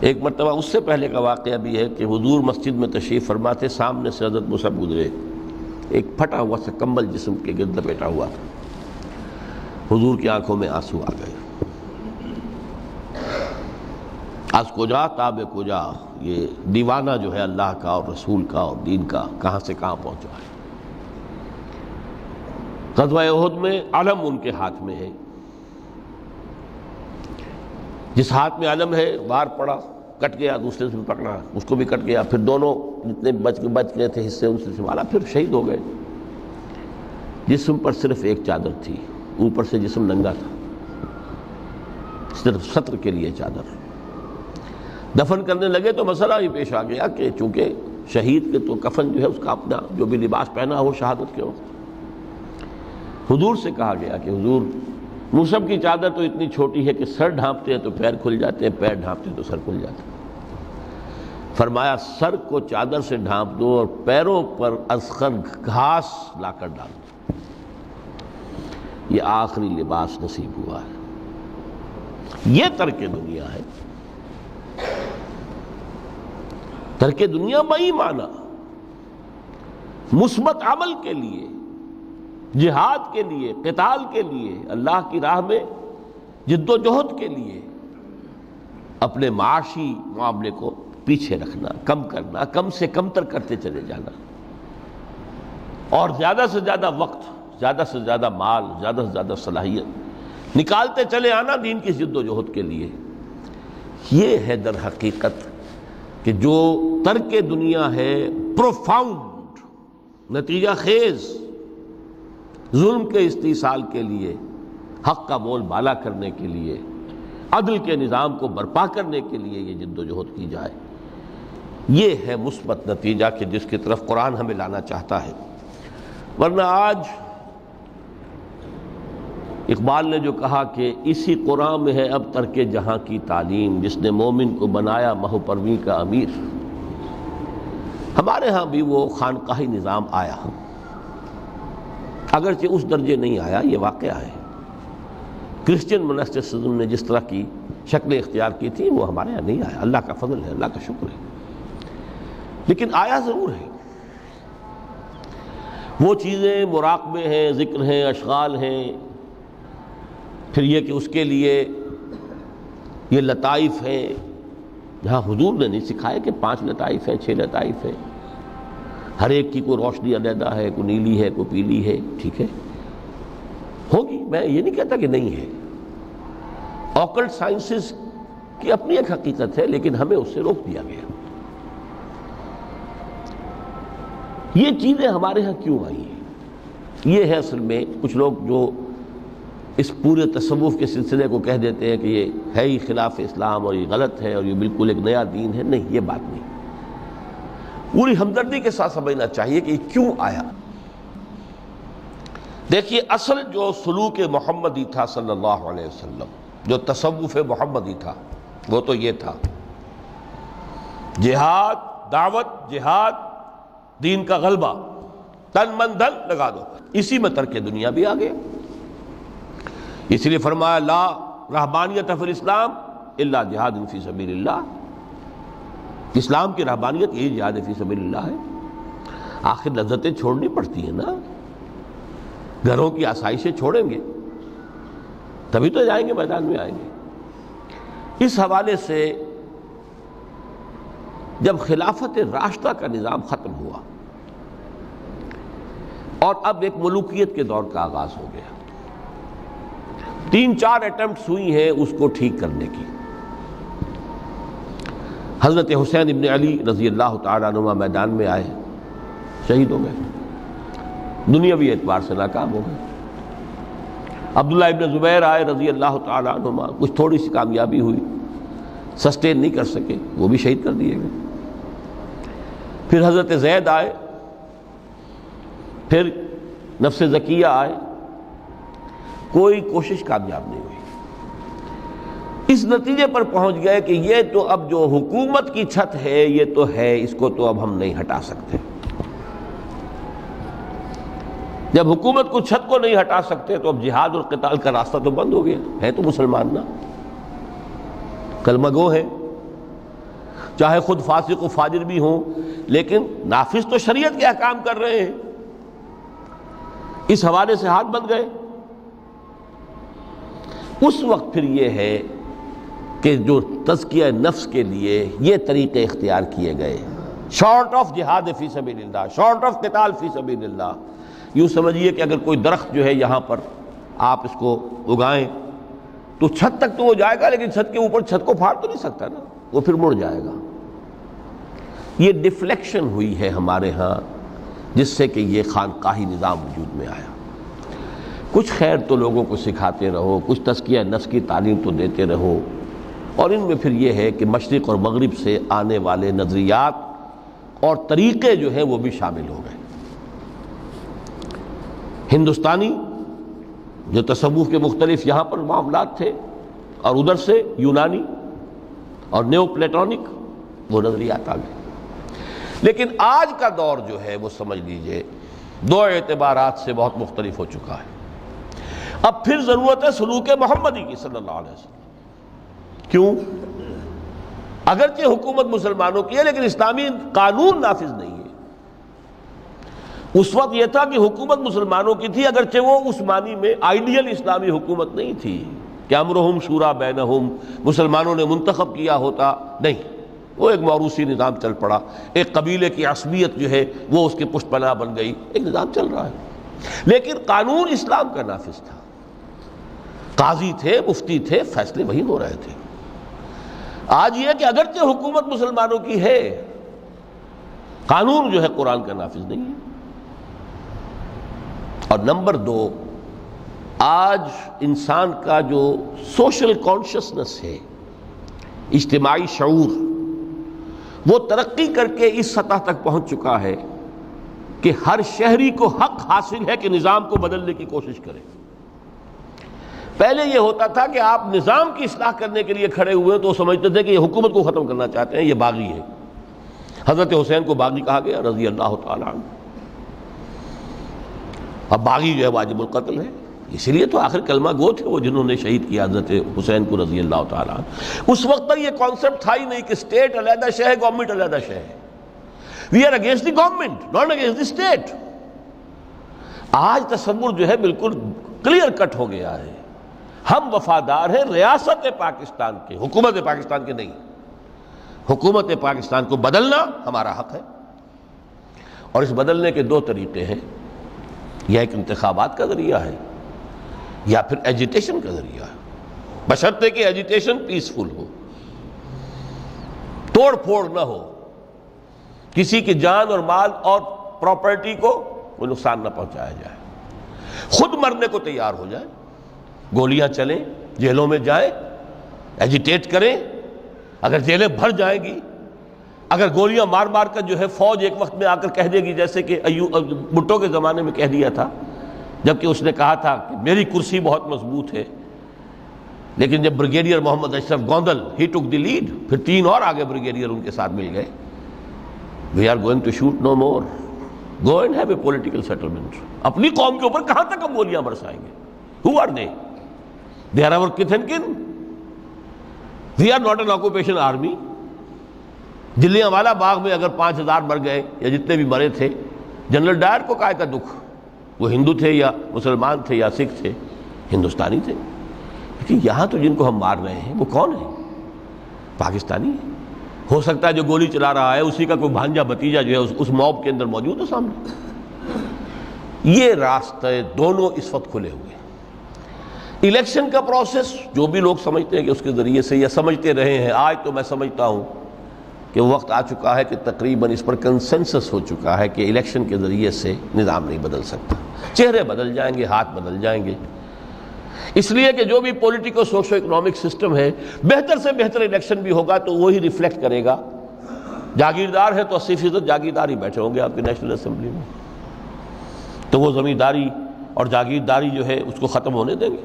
ایک مرتبہ اس سے پہلے کا واقعہ بھی ہے کہ حضور مسجد میں تشریف فرما تھے، سامنے سے حضرت مصعب گزرے، ایک پھٹا ہوا سا کمبل جسم کے گرد لپیٹا ہوا تھا۔ حضور کی آنکھوں میں آنسو آ گئے۔ از کجا تاب کجا، یہ دیوانہ جو ہے اللہ کا اور رسول کا اور دین کا کہاں سے کہاں پہنچا ہے۔ غزوہ احد میں علم ان کے ہاتھ میں ہے، جس ہاتھ میں علم ہے وار پڑا، کٹ گیا، دوسرے سے پکڑا، اس کو بھی کٹ گیا، پھر دونوں جتنے بچ گئے تھے حصے ان سے سنبھالا، پھر شہید ہو گئے۔ جسم پر صرف ایک چادر تھی، اوپر سے جسم ننگا تھا، صرف ستر کے لیے چادر۔ دفن کرنے لگے تو مسئلہ ہی پیش آ گیا کہ چونکہ شہید کے تو کفن جو ہے اس کا اپنا جو بھی لباس پہنا ہو شہادت کے وقت، حضور سے کہا گیا کہ حضور مصعب کی چادر تو اتنی چھوٹی ہے کہ سر ڈھانپتے ہیں تو پیر کھل جاتے ہیں، پیر ڈھانپتے ہیں تو سر کھل جاتا ہے۔ فرمایا سر کو چادر سے ڈھانپ دو اور پیروں پر اذخر گھاس لا کر ڈال دو، یہ آخری لباس نصیب ہوا ہے۔ یہ ترک دنیا ہے. ترک دنیا بئی معنی مثبت عمل کے لیے، جہاد کے لیے، قتال کے لیے، اللہ کی راہ میں جد و جہد کے لیے اپنے معاشی معاملے کو پیچھے رکھنا، کم کرنا، کم سے کم تر کرتے چلے جانا، اور زیادہ سے زیادہ وقت، زیادہ سے زیادہ مال، زیادہ سے زیادہ صلاحیت نکالتے چلے آنا دین کی جد و جہد کے لیے. یہ ہے در حقیقت کہ جو ترک دنیا ہے پروفاؤنڈ، نتیجہ خیز ظلم کے استیصال کے لیے، حق کا بول بالا کرنے کے لیے، عدل کے نظام کو برپا کرنے کے لیے یہ جد و جہد کی جائے. یہ ہے مثبت نتیجہ کہ جس کی طرف قرآن ہمیں لانا چاہتا ہے. ورنہ آج اقبال نے جو کہا کہ اسی قرآن میں ہے اب ترک جہاں کی تعلیم، جس نے مومن کو بنایا مہو پرویں کا امیر. ہمارے ہاں بھی وہ خانقاہی نظام آیا، اگرچہ اس درجے نہیں آیا، یہ واقعہ ہے. کرسچن منسٹسزم نے جس طرح کی شکلیں اختیار کی تھی وہ ہمارے یہاں نہیں آیا. اللہ کا فضل ہے، اللہ کا شکر ہے، لیکن آیا ضرور ہے. وہ چیزیں مراقبے ہیں، ذکر ہیں، اشغال ہیں، پھر یہ کہ اس کے لیے یہ لطائف ہیں جہاں حضور نے نہیں سکھایا کہ 5 لطائف ہیں، 6 لطائف ہیں، ہر ایک کی کوئی روشنی علیحدہ ہے، کوئی نیلی ہے، کوئی پیلی ہے. ٹھیک ہے، ہوگی، میں یہ نہیں کہتا کہ نہیں ہے. آکلٹ سائنسز کی اپنی ایک حقیقت ہے، لیکن ہمیں اس سے روک دیا گیا. یہ چیزیں ہمارے ہاں کیوں آئی ہیں؟ یہ ہے اصل میں کچھ لوگ جو اس پورے تصوف کے سلسلے کو کہہ دیتے ہیں کہ یہ ہے ہی خلاف اسلام اور یہ غلط ہے اور یہ بالکل ایک نیا دین ہے. نہیں، یہ بات نہیں. پوری ہمدردی کے ساتھ سمجھنا چاہیے کہ یہ کیوں آیا. دیکھیے، اصل جو سلوک محمدی تھا صلی اللہ علیہ وسلم، جو تصوف محمدی تھا، وہ تو یہ تھا: جہاد، دعوت، جہاد، دین کا غلبہ، تن من دھن لگا دو. اسی میں ترک دنیا بھی آ گیا. اس لیے فرمایا لا رہبانیت فی الاسلام الا جہاد فی سبیل اللہ. اسلام کی رہبانیت یہی جہاد فی سبیل اللہ ہے. آخر لذتیں چھوڑنی پڑتی ہیں نا، گھروں کی آسائشیں چھوڑیں گے تبھی تو جائیں گے، میدان میں آئیں گے. اس حوالے سے جب خلافت راشدہ کا نظام ختم ہوا اور اب ایک ملوکیت کے دور کا آغاز ہو گیا، 3-4 اٹمپٹس ہوئی ہیں اس کو ٹھیک کرنے کی. حضرت حسین ابن علی رضی اللہ تعالیٰ عنہ میدان میں آئے، شہید ہو گئے، دنیاوی اعتبار سے ناکام ہو گئے. عبداللہ ابن زبیر آئے رضی اللہ تعالیٰ عنہما، کچھ تھوڑی سی کامیابی ہوئی، سسٹین نہیں کر سکے، وہ بھی شہید کر دیے گئے. پھر حضرت زید آئے، پھر نفس زکیہ آئے، کوئی کوشش کامیاب نہیں ہوئی. اس نتیجے پر پہنچ گئے کہ یہ تو اب جو حکومت کی چھت ہے یہ تو ہے، اس کو تو اب ہم نہیں ہٹا سکتے. جب حکومت کو چھت کو نہیں ہٹا سکتے تو اب جہاد اور قتال کا راستہ تو بند ہو گیا. ہے تو مسلمان نا، کلمہ گو ہے، چاہے خود فاسق و فاجر بھی ہوں، لیکن نافذ تو شریعت کے احکام کر رہے ہیں. اس حوالے سے ہاتھ بندھ گئے. اس وقت پھر یہ ہے کہ جو تزکیہ نفس کے لیے یہ طریقے اختیار کیے گئے، شارٹ آف جہاد فی سبیل اللہ، شارٹ آف قتال فی سبیل اللہ. یوں سمجھیے کہ اگر کوئی درخت جو ہے یہاں پر آپ اس کو اگائیں تو چھت تک تو وہ جائے گا، لیکن چھت کے اوپر چھت کو پھاڑ تو نہیں سکتا نا، وہ پھر مڑ جائے گا. یہ ڈیفلیکشن ہوئی ہے ہمارے ہاں، جس سے کہ یہ خانقاہی نظام وجود میں آیا. کچھ خیر تو لوگوں کو سکھاتے رہو، کچھ تزکیہ نفس کی تعلیم تو دیتے رہو، اور ان میں پھر یہ ہے کہ مشرق اور مغرب سے آنے والے نظریات اور طریقے جو ہیں وہ بھی شامل ہو گئے. ہندوستانی جو تصوف کے مختلف یہاں پر معاملات تھے، اور ادھر سے یونانی اور نیو پلیٹونک وہ نظریات آ گئے. لیکن آج کا دور جو ہے وہ سمجھ لیجئے 2 اعتبارات سے بہت مختلف ہو چکا ہے. اب پھر ضرورت ہے سلوک محمدی کی صلی اللہ علیہ وسلم. کیوں؟ اگرچہ حکومت مسلمانوں کی ہے لیکن اسلامی قانون نافذ نہیں ہے۔ اس وقت یہ تھا کہ حکومت مسلمانوں کی تھی، اگرچہ وہ اس معنی میں آئیڈیل اسلامی حکومت نہیں تھی کہ امرہم شورا بینہم، مسلمانوں نے منتخب کیا ہوتا، نہیں، وہ ایک موروثی نظام چل پڑا، ایک قبیلے کی عصبیت جو ہے وہ اس کی پشت پناہ بن گئی، ایک نظام چل رہا ہے، لیکن قانون اسلام کا نافذ تھا، قاضی تھے، مفتی تھے، فیصلے وہی ہو رہے تھے۔ آج یہ کہ اگرچہ حکومت مسلمانوں کی ہے، قانون جو ہے قرآن کا نافذ نہیں ہے۔ اور نمبر 2، آج انسان کا جو سوشل کانشسنس ہے، اجتماعی شعور، وہ ترقی کر کے اس سطح تک پہنچ چکا ہے کہ ہر شہری کو حق حاصل ہے کہ نظام کو بدلنے کی کوشش کرے۔ پہلے یہ ہوتا تھا کہ آپ نظام کی اصلاح کرنے کے لیے کھڑے ہوئے تو سمجھتے تھے کہ یہ حکومت کو ختم کرنا چاہتے ہیں، یہ باغی ہے۔ حضرت حسین کو باغی کہا گیا رضی اللہ تعالیٰ عنہ۔ اب باغی جو ہے واجب القتل ہے، اسی لیے تو آخر کلمہ گو تھے وہ جنہوں نے شہید کیا حضرت حسین کو رضی اللہ تعالیٰ عنہ۔ اس وقت تک یہ کانسیپٹ تھا ہی نہیں کہ اسٹیٹ علیحدہ شے ہے، گورنمنٹ علیحدہ شے ہے۔ We are against the government, not against the state. آج تصور جو ہے بالکل کلیئر کٹ ہو گیا ہے، ہم وفادار ہیں ریاست پاکستان کے، حکومت پاکستان کے نہیں۔ حکومت پاکستان کو بدلنا ہمارا حق ہے، اور اس بدلنے کے 2 طریقے ہیں، یا ایک انتخابات کا ذریعہ ہے یا پھر ایجیٹیشن کا ذریعہ ہے، بشرطے کہ ایجیٹیشن پیسفل ہو، توڑ پھوڑ نہ ہو، کسی کی جان اور مال اور پراپرٹی کو وہ نقصان نہ پہنچایا جائے، خود مرنے کو تیار ہو جائے، گولیاں چلیں، جیلوں میں جائیں، ایجیٹیٹ کریں، اگر جیلیں بھر جائیں گی، اگر گولیاں مار مار کر جو ہے فوج ایک وقت میں آ کر کہہ دے گی، جیسے کہ بھٹو کے زمانے میں کہہ دیا تھا، جبکہ اس نے کہا تھا کہ میری کرسی بہت مضبوط ہے، لیکن جب بریگیڈیئر محمد اشرف گوندل ہی ٹک دی لیڈ، پھر 3 اور آگے بریگیڈیئر ان کے ساتھ مل گئے، we are going to shoot no more, go and have a political settlement. اپنی قوم کے اوپر کہاں تک ہم گولیاں برسائیں گے؟ Who are they? They are our kith and kin, we are not an occupation army. Jallianwala Bagh میں اگر 5000 مر گئے یا جتنے بھی مرے تھے، جنرل ڈائر کو کائے کا دکھ، وہ ہندو تھے یا مسلمان تھے یا سکھ تھے، ہندوستانی تھے، لیکن یہاں تو جن کو ہم مار رہے ہیں وہ کون ہیں؟ پاکستانی ہے۔ ہو سکتا ہے جو گولی چلا رہا ہے اسی کا کوئی بھانجا بھتیجا جو ہے اس موب کے اندر موجود ہے سامنے۔ یہ راستے دونوں اس وقت کھلے ہوئے ہیں۔ الیکشن کا پروسیس جو بھی لوگ سمجھتے ہیں کہ اس کے ذریعے سے یا سمجھتے رہے ہیں، آج تو میں سمجھتا ہوں کہ وقت آ چکا ہے کہ تقریباً اس پر کنسنسس ہو چکا ہے کہ الیکشن کے ذریعے سے نظام نہیں بدل سکتا، چہرے بدل جائیں گے، ہاتھ بدل جائیں گے، اس لیے کہ جو بھی پولیٹیکل سوشو اکنامک سسٹم ہے، بہتر سے بہتر الیکشن بھی ہوگا تو وہی ریفلیکٹ کرے گا۔ جاگیردار ہے تو 80% جاگیردار ہی بیٹھے ہوں گے آپ کی نیشنل اسمبلی میں، تو وہ زمینداری اور جاگیرداری جو ہے اس کو ختم ہونے دیں گے۔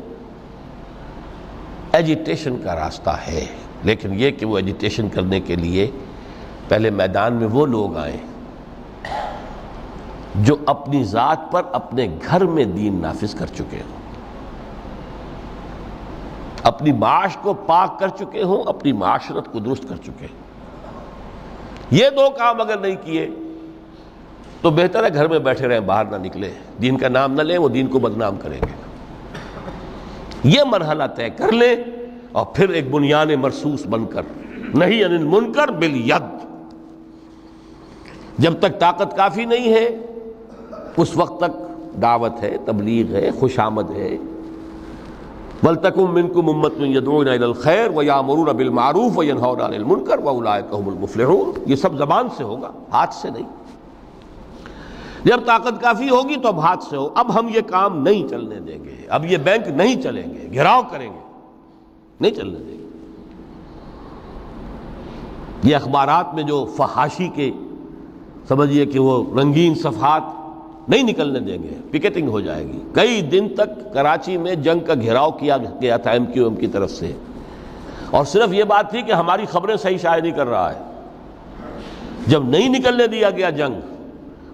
ایجیٹیشن کا راستہ ہے، لیکن یہ کہ وہ ایجیٹیشن کرنے کے لیے پہلے میدان میں وہ لوگ آئیں جو اپنی ذات پر اپنے گھر میں دین نافذ کر چکے ہوں، اپنی معاش کو پاک کر چکے ہوں، اپنی معاشرت کو درست کر چکے ہوں۔ یہ 2 کام اگر نہیں کیے تو بہتر ہے گھر میں بیٹھے رہیں، باہر نہ نکلیں، دین کا نام نہ لیں، وہ دین کو بدنام کریں گے۔ یہ مرحلہ طے کر لیں اور پھر ایک بنیان مرصوص بن کر، نہیں عن المنکر بالید، جب تک طاقت کافی نہیں ہے اس وقت تک دعوت ہے، تبلیغ ہے، خوشامد ہے۔ وَلْتَكُن مِّنكُمْ أُمَّةٌ يَدْعُونَ إِلَى الْخَيْرِ وَيَأْمُرُونَ بِالْمَعْرُوفِ وَيَنْهَوْنَ عَنِ الْمُنكَرِ وَأُولَٰئِكَ هُمُ الْمُفْلِحُونَ۔ یہ سب زبان سے ہوگا، ہاتھ سے نہیں۔ جب طاقت کافی ہوگی تو اب ہاتھ سے ہو۔ اب ہم یہ کام نہیں چلنے دیں گے، اب یہ بینک نہیں چلیں گے، گھیراؤ کریں گے، نہیں چلنے دیں گے۔ یہ اخبارات میں جو فحاشی کے سمجھیے کہ وہ رنگین صفحات نہیں نکلنے دیں گے، پکیٹنگ ہو جائے گی۔ کئی دن تک کراچی میں جنگ کا گھیراؤ کیا گیا تھا MQM کی طرف سے، اور صرف یہ بات تھی کہ ہماری خبریں صحیح شائع نہیں کر رہا ہے۔ جب نہیں نکلنے دیا گیا جنگ،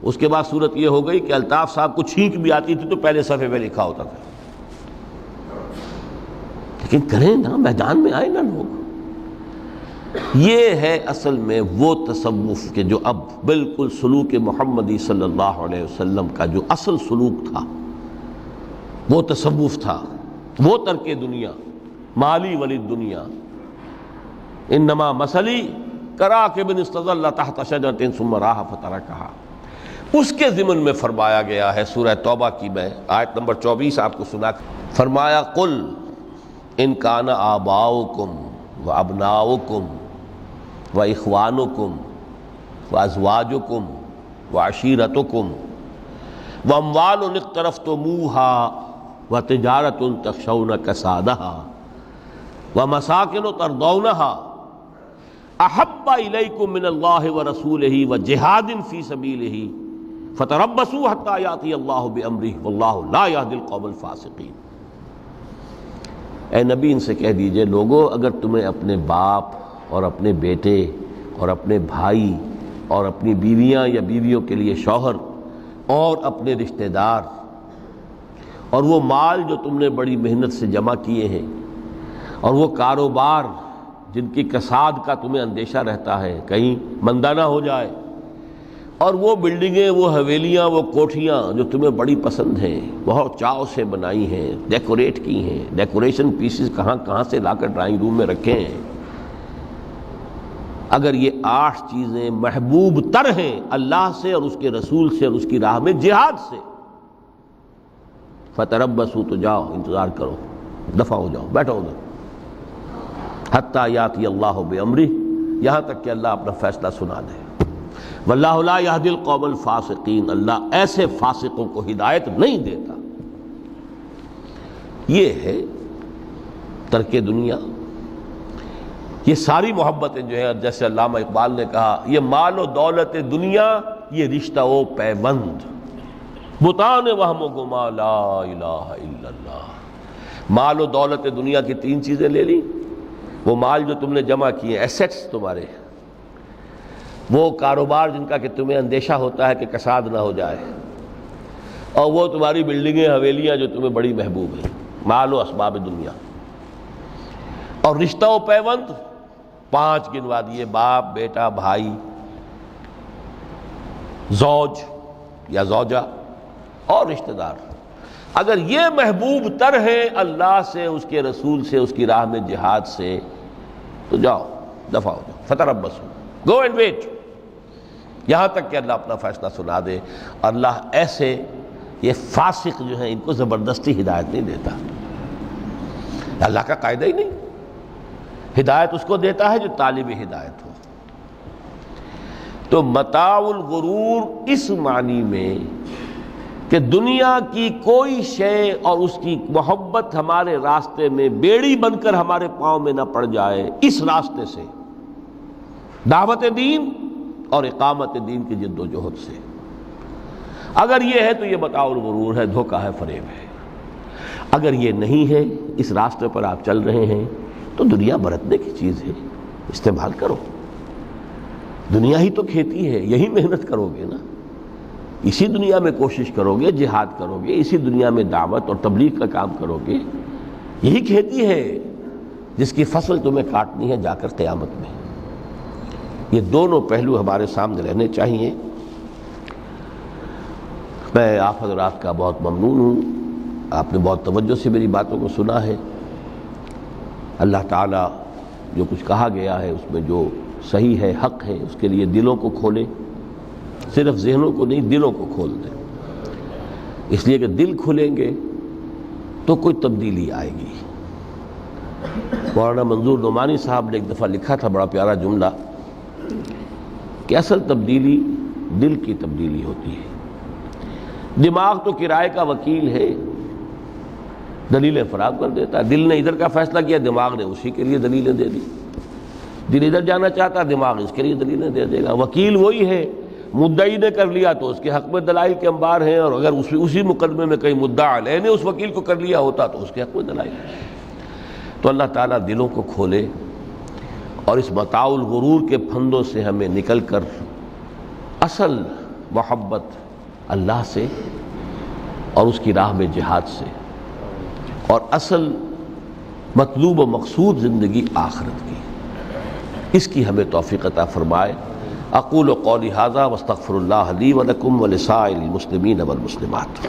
اس کے بعد صورت یہ ہو گئی کہ الطاف صاحب کو چھینک بھی آتی تھی تو پہلے صفحے پہ لکھا ہوتا تھا۔ لیکن کریں نا، میدان میں آئے نا لوگ، یہ ہے اصل میں وہ تصوف کہ جو اب بالکل سلوک محمدی صلی اللہ علیہ وسلم کا جو اصل سلوک تھا وہ تصوف تھا، وہ ترک دنیا، مالی ولی دنیا، انما مثلی کراکب استظل تحت شجرۃ ثم راح فترکھا، اس کے ضمن میں فرمایا گیا ہے سورہ توبہ کی میں آیت نمبر 24 آپ کو سنا، فرمایا قل ان کان آباؤکم وابناؤکم واخوانکم وازواجکم وعشیرتکم واموال اقترفتموها وتجارۃ تخشون کسادها ومساکن ترضونها احب الیکم من اللہ ورسولہ وجہاد فی سبیلہ فتربصوا حتی یاتی اللہ بامرہ واللہ لا یہدی القوم الفاسقین۔ اے نبی ان سے کہہ دیجئے لوگو اگر تمہیں اپنے باپ اور اپنے بیٹے اور اپنے بھائی اور اپنی بیویاں یا بیویوں کے لیے شوہر اور اپنے رشتہ دار اور وہ مال جو تم نے بڑی محنت سے جمع کیے ہیں اور وہ کاروبار جن کی کساد کا تمہیں اندیشہ رہتا ہے کہیں مندہ نہ ہو جائے، اور وہ بلڈنگیں، وہ حویلیاں، وہ کوٹھیاں جو تمہیں بڑی پسند ہیں، بہت چاؤ سے بنائی ہیں، ڈیکوریٹ کی ہیں، ڈیکوریشن پیسز کہاں کہاں سے لا کر ڈرائنگ روم میں رکھے ہیں، اگر یہ 8 چیزیں محبوب تر ہیں اللہ سے اور اس کے رسول سے اور اس کی راہ میں جہاد سے، فتربصوا تو جاؤ انتظار کرو، دفع ہو جاؤ، بیٹھو ادھر، حتی یاتی اللہ بامرہ، یہاں تک کہ اللہ اپنا فیصلہ سنا دے، واللہ لا یہدی القوم الفاسقین، اللہ ایسے فاسقوں کو ہدایت نہیں دیتا۔ یہ ہے ترک دنیا، یہ ساری محبتیں جو ہیں جیسے علامہ اقبال نے کہا یہ مال و دولت دنیا یہ رشتہ و پیوند، بتان وہم و گما لا الہ الا اللہ۔ مال و دولت دنیا کی 3 چیزیں لے لی، وہ مال جو تم نے جمع کیے، ایسیٹس تمہارے، وہ کاروبار جن کا کہ تمہیں اندیشہ ہوتا ہے کہ کساد نہ ہو جائے، اور وہ تمہاری بلڈنگیں، حویلیاں جو تمہیں بڑی محبوب ہیں، مال و اسباب دنیا، اور رشتہ و پیوند 5 گنوا دیے، باپ، بیٹا، بھائی، زوج یا زوجہ اور رشتہ دار۔ اگر یہ محبوب تر ہے اللہ سے، اس کے رسول سے، اس کی راہ میں جہاد سے، تو جاؤ دفع ہو جاؤ، فتربصوا، گو اینڈ ویٹ، یہاں تک کہ اللہ اپنا فیصلہ سنا دے۔ اللہ ایسے یہ فاسق جو ہیں ان کو زبردستی ہدایت نہیں دیتا، اللہ کا قاعدہ ہی نہیں، ہدایت اس کو دیتا ہے جو طالب ہدایت ہو۔ تو متاع الغرور اس معنی میں کہ دنیا کی کوئی شے اور اس کی محبت ہمارے راستے میں بیڑی بن کر ہمارے پاؤں میں نہ پڑ جائے، اس راستے سے، دعوت دین اور اقامت دین کی جد و جہد سے، اگر یہ ہے تو یہ متاع الغرور ہے، دھوکہ ہے، فریب ہے۔ اگر یہ نہیں ہے، اس راستے پر آپ چل رہے ہیں، تو دنیا برتنے کی چیز ہے، استعمال کرو، دنیا ہی تو کھیتی ہے، یہی محنت کرو گے نا، اسی دنیا میں کوشش کرو گے، جہاد کرو گے، اسی دنیا میں دعوت اور تبلیغ کا کام کرو گے، یہی کھیتی ہے جس کی فصل تمہیں کاٹنی ہے جا کر قیامت میں۔ یہ دونوں پہلو ہمارے سامنے رہنے چاہیے۔ میں آپ حضرات کا بہت ممنون ہوں، آپ نے بہت توجہ سے میری باتوں کو سنا ہے۔ اللہ تعالیٰ جو کچھ کہا گیا ہے اس میں جو صحیح ہے، حق ہے، اس کے لیے دلوں کو کھولے، صرف ذہنوں کو نہیں، دلوں کو کھول دیں، اس لیے کہ دل کھلیں گے تو کوئی تبدیلی آئے گی۔ مولانا منظور نعمانی صاحب نے ایک دفعہ لکھا تھا بڑا پیارا جملہ کہ اصل تبدیلی دل کی تبدیلی ہوتی ہے۔ دماغ تو کرائے کا وکیل ہے، دلیلیں فراہم کر دیتا ہے، دل نے ادھر کا فیصلہ کیا، دماغ نے اسی کے لیے دلیلیں دے دی، دل ادھر جانا چاہتا ہے، دماغ اس کے لیے دلیلیں دے دے گا۔ وکیل وہی ہے، مدعی نے کر لیا تو اس کے حق میں دلائل کے انبار ہیں، اور اگر اسی مقدمے میں کئی مدعا علیہ نے اس وکیل کو کر لیا ہوتا تو اس کے حق میں دلائل۔ تو اللہ تعالیٰ دلوں کو کھولے اور اس متاع الغرور کے پھندوں سے ہمیں نکل کر اصل محبت اللہ سے اور اس کی راہ میں جہاد سے، اور اصل مطلوب و مقصود زندگی آخرت کی، اس کی ہمیں توفیق عطا فرمائے۔ اقول قولی ھذا واستغفر اللہ لی ولکم ولسائر المسلمین والمسلمات۔